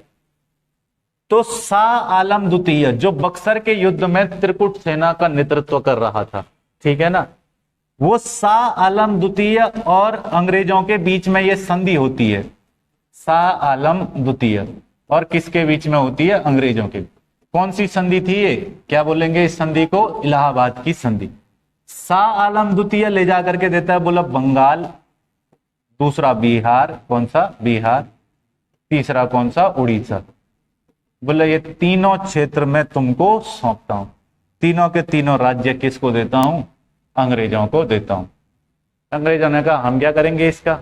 तो शाह आलम द्वितीय, जो बक्सर के युद्ध में त्रिकुट सेना का नेतृत्व कर रहा था, ठीक है ना, वो शाह आलम द्वितीय और अंग्रेजों के बीच में ये संधि होती है। शाह आलम द्वितीय और किसके बीच में होती है? अंग्रेजों के। कौन सी संधि थी ये? क्या बोलेंगे इस संधि को? इलाहाबाद की संधि। शाह आलम द्वितीय ले जाकर के देता है, बोला बंगाल, दूसरा बिहार, कौन सा? बिहार, तीसरा कौन सा? उड़ीसा। बोले ये तीनों क्षेत्र में तुमको सौंपता हूं। तीनों के तीनों राज्य किसको देता हूं? अंग्रेजों को देता हूं। अंग्रेजों ने कहा हम क्या करेंगे इसका?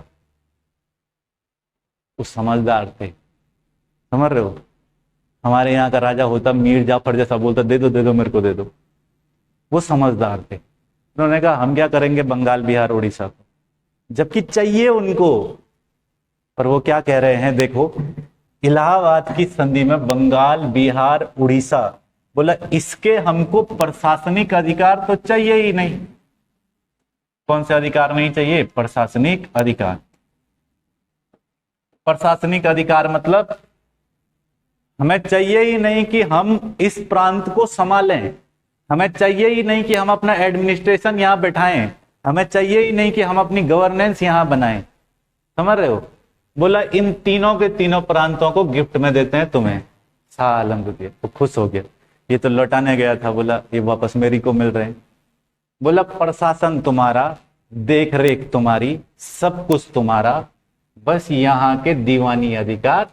वो समझदार थे। समझ रहे हो? हमारे यहाँ का राजा होता मीर जाफर जैसा, बोलता दे दो मेरे को दे दो। वो समझदार थे। उन्होंने कहा हम क्या करेंगे बंगाल, बिहार, उड़ीसा को, जबकि चाहिए उनको। पर वो क्या कह रहे हैं? देखो, इलाहाबाद की संधि में बंगाल, बिहार, उड़ीसा, बोला इसके हमको प्रशासनिक अधिकार तो चाहिए ही नहीं। कौन से अधिकार नहीं चाहिए? प्रशासनिक अधिकार। प्रशासनिक अधिकार मतलब हमें चाहिए ही नहीं कि हम इस प्रांत को संभालें, हमें चाहिए ही नहीं कि हम अपना एडमिनिस्ट्रेशन यहां बैठाएं, हमें चाहिए ही नहीं कि हम अपनी गवर्नेंस यहां बनाएं। समझ रहे हो? बोला इन तीनों के तीनों प्रांतों को गिफ्ट में देते हैं तुम्हें। शाह आलम द्वितीय तो खुश हो गया, ये तो लौटाने गया था, बोला ये वापस मेरी को मिल रहे हैं। बोला प्रशासन तुम्हारा, देख रेख तुम्हारी, सब कुछ तुम्हारा, बस यहां के दीवानी अधिकार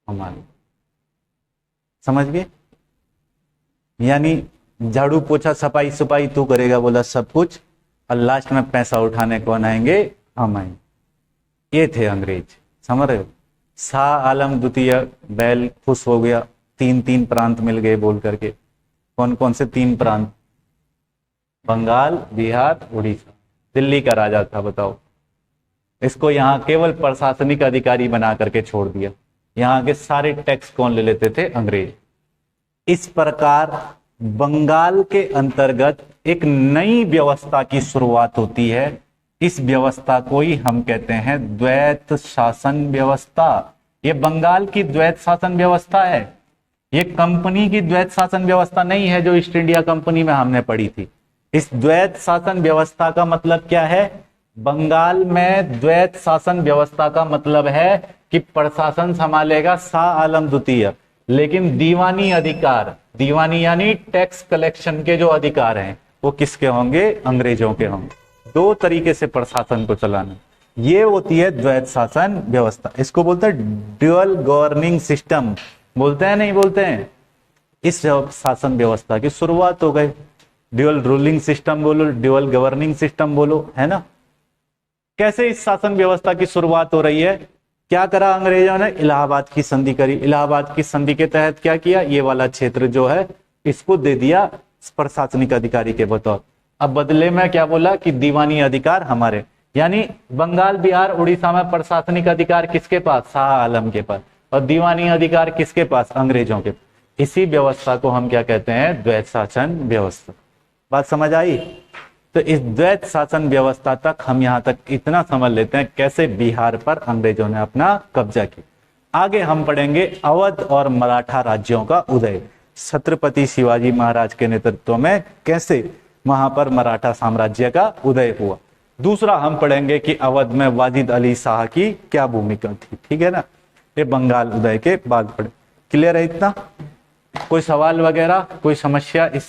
हमारे। समझ गए? यानी झाड़ू पोछा सफाई सुपाई तू करेगा, बोला सब कुछ, और लास्ट में पैसा उठाने कौन आएंगे? हम आएंगे। ये थे अंग्रेज। समझ रहे हो? शाह आलम द्वितीय बैल खुश हो गया, तीन प्रांत मिल गए बोल करके। कौन कौन से 3 प्रांत? बंगाल, बिहार, उड़ीसा। दिल्ली का राजा था, बताओ। इसको यहाँ केवल प्रशासनिक अधिकारी बना करके छोड़ दिया। यहाँ के सारे टैक्स कौन ले लेते थे? अंग्रेज। इस प्रकार बंगाल के अंतर्गत एक नई व्यवस्था की शुरुआत होती है। इस व्यवस्था को ही हम कहते हैं द्वैत शासन व्यवस्था। ये बंगाल की द्वैत शासन व्यवस्था है। ये कंपनी की द्वैत शासन व्यवस्था नहीं है जो ईस्ट इंडिया कंपनी में हमने पढ़ी थी। इस द्वैत शासन व्यवस्था का मतलब क्या है? बंगाल में द्वैत शासन व्यवस्था का मतलब है कि प्रशासन संभालेगा शाह आलम द्वितीय, लेकिन दीवानी अधिकार, दीवानी यानी टैक्स कलेक्शन के जो अधिकार हैं वो किसके होंगे? अंग्रेजों के होंगे। 2 तरीके से प्रशासन को चलाना, ये होती है द्वैत शासन व्यवस्था। इसको बोलते हैं ड्यूअल गवर्निंग सिस्टम। बोलते हैं नहीं बोलते हैं? इस शासन व्यवस्था की शुरुआत हो गई। ड्यूअल रूलिंग सिस्टम बोलो, ड्यूअल गवर्निंग सिस्टम बोलो, है ना। कैसे इस शासन व्यवस्था की शुरुआत हो रही है? क्या करा अंग्रेजों ने? इलाहाबाद की संधि करी। इलाहाबाद की संधि के तहत क्या किया? ये वाला क्षेत्र जो है इसको दे दिया प्रशासनिक अधिकारी के बतौर। अब बदले में क्या बोला कि दीवानी अधिकार हमारे, यानी बंगाल, बिहार, उड़ीसा में प्रशासनिक अधिकार किसके पास? शाह आलम के पास। और दीवानी अधिकार किसके पास? अंग्रेजों के। इसी व्यवस्था को हम क्या कहते हैं? द्वैत शासन व्यवस्था। बात समझ आई? तो इस द्वैत शासन व्यवस्था तक हम यहां तक इतना समझ लेते हैं कैसे बिहार पर अंग्रेजों ने अपना कब्जा किया। आगे हम पढ़ेंगे अवध और मराठा राज्यों का उदय। छत्रपति शिवाजी महाराज के नेतृत्व में कैसे वहां पर मराठा साम्राज्य का उदय हुआ। दूसरा हम पढ़ेंगे कि अवध में वाजिद अली शाह की क्या भूमिका थी। ठीक है ना। ये बंगाल उदय के बाद पढ़े। क्लियर है इतना? कोई सवाल वगैरह, कोई समस्या इससे?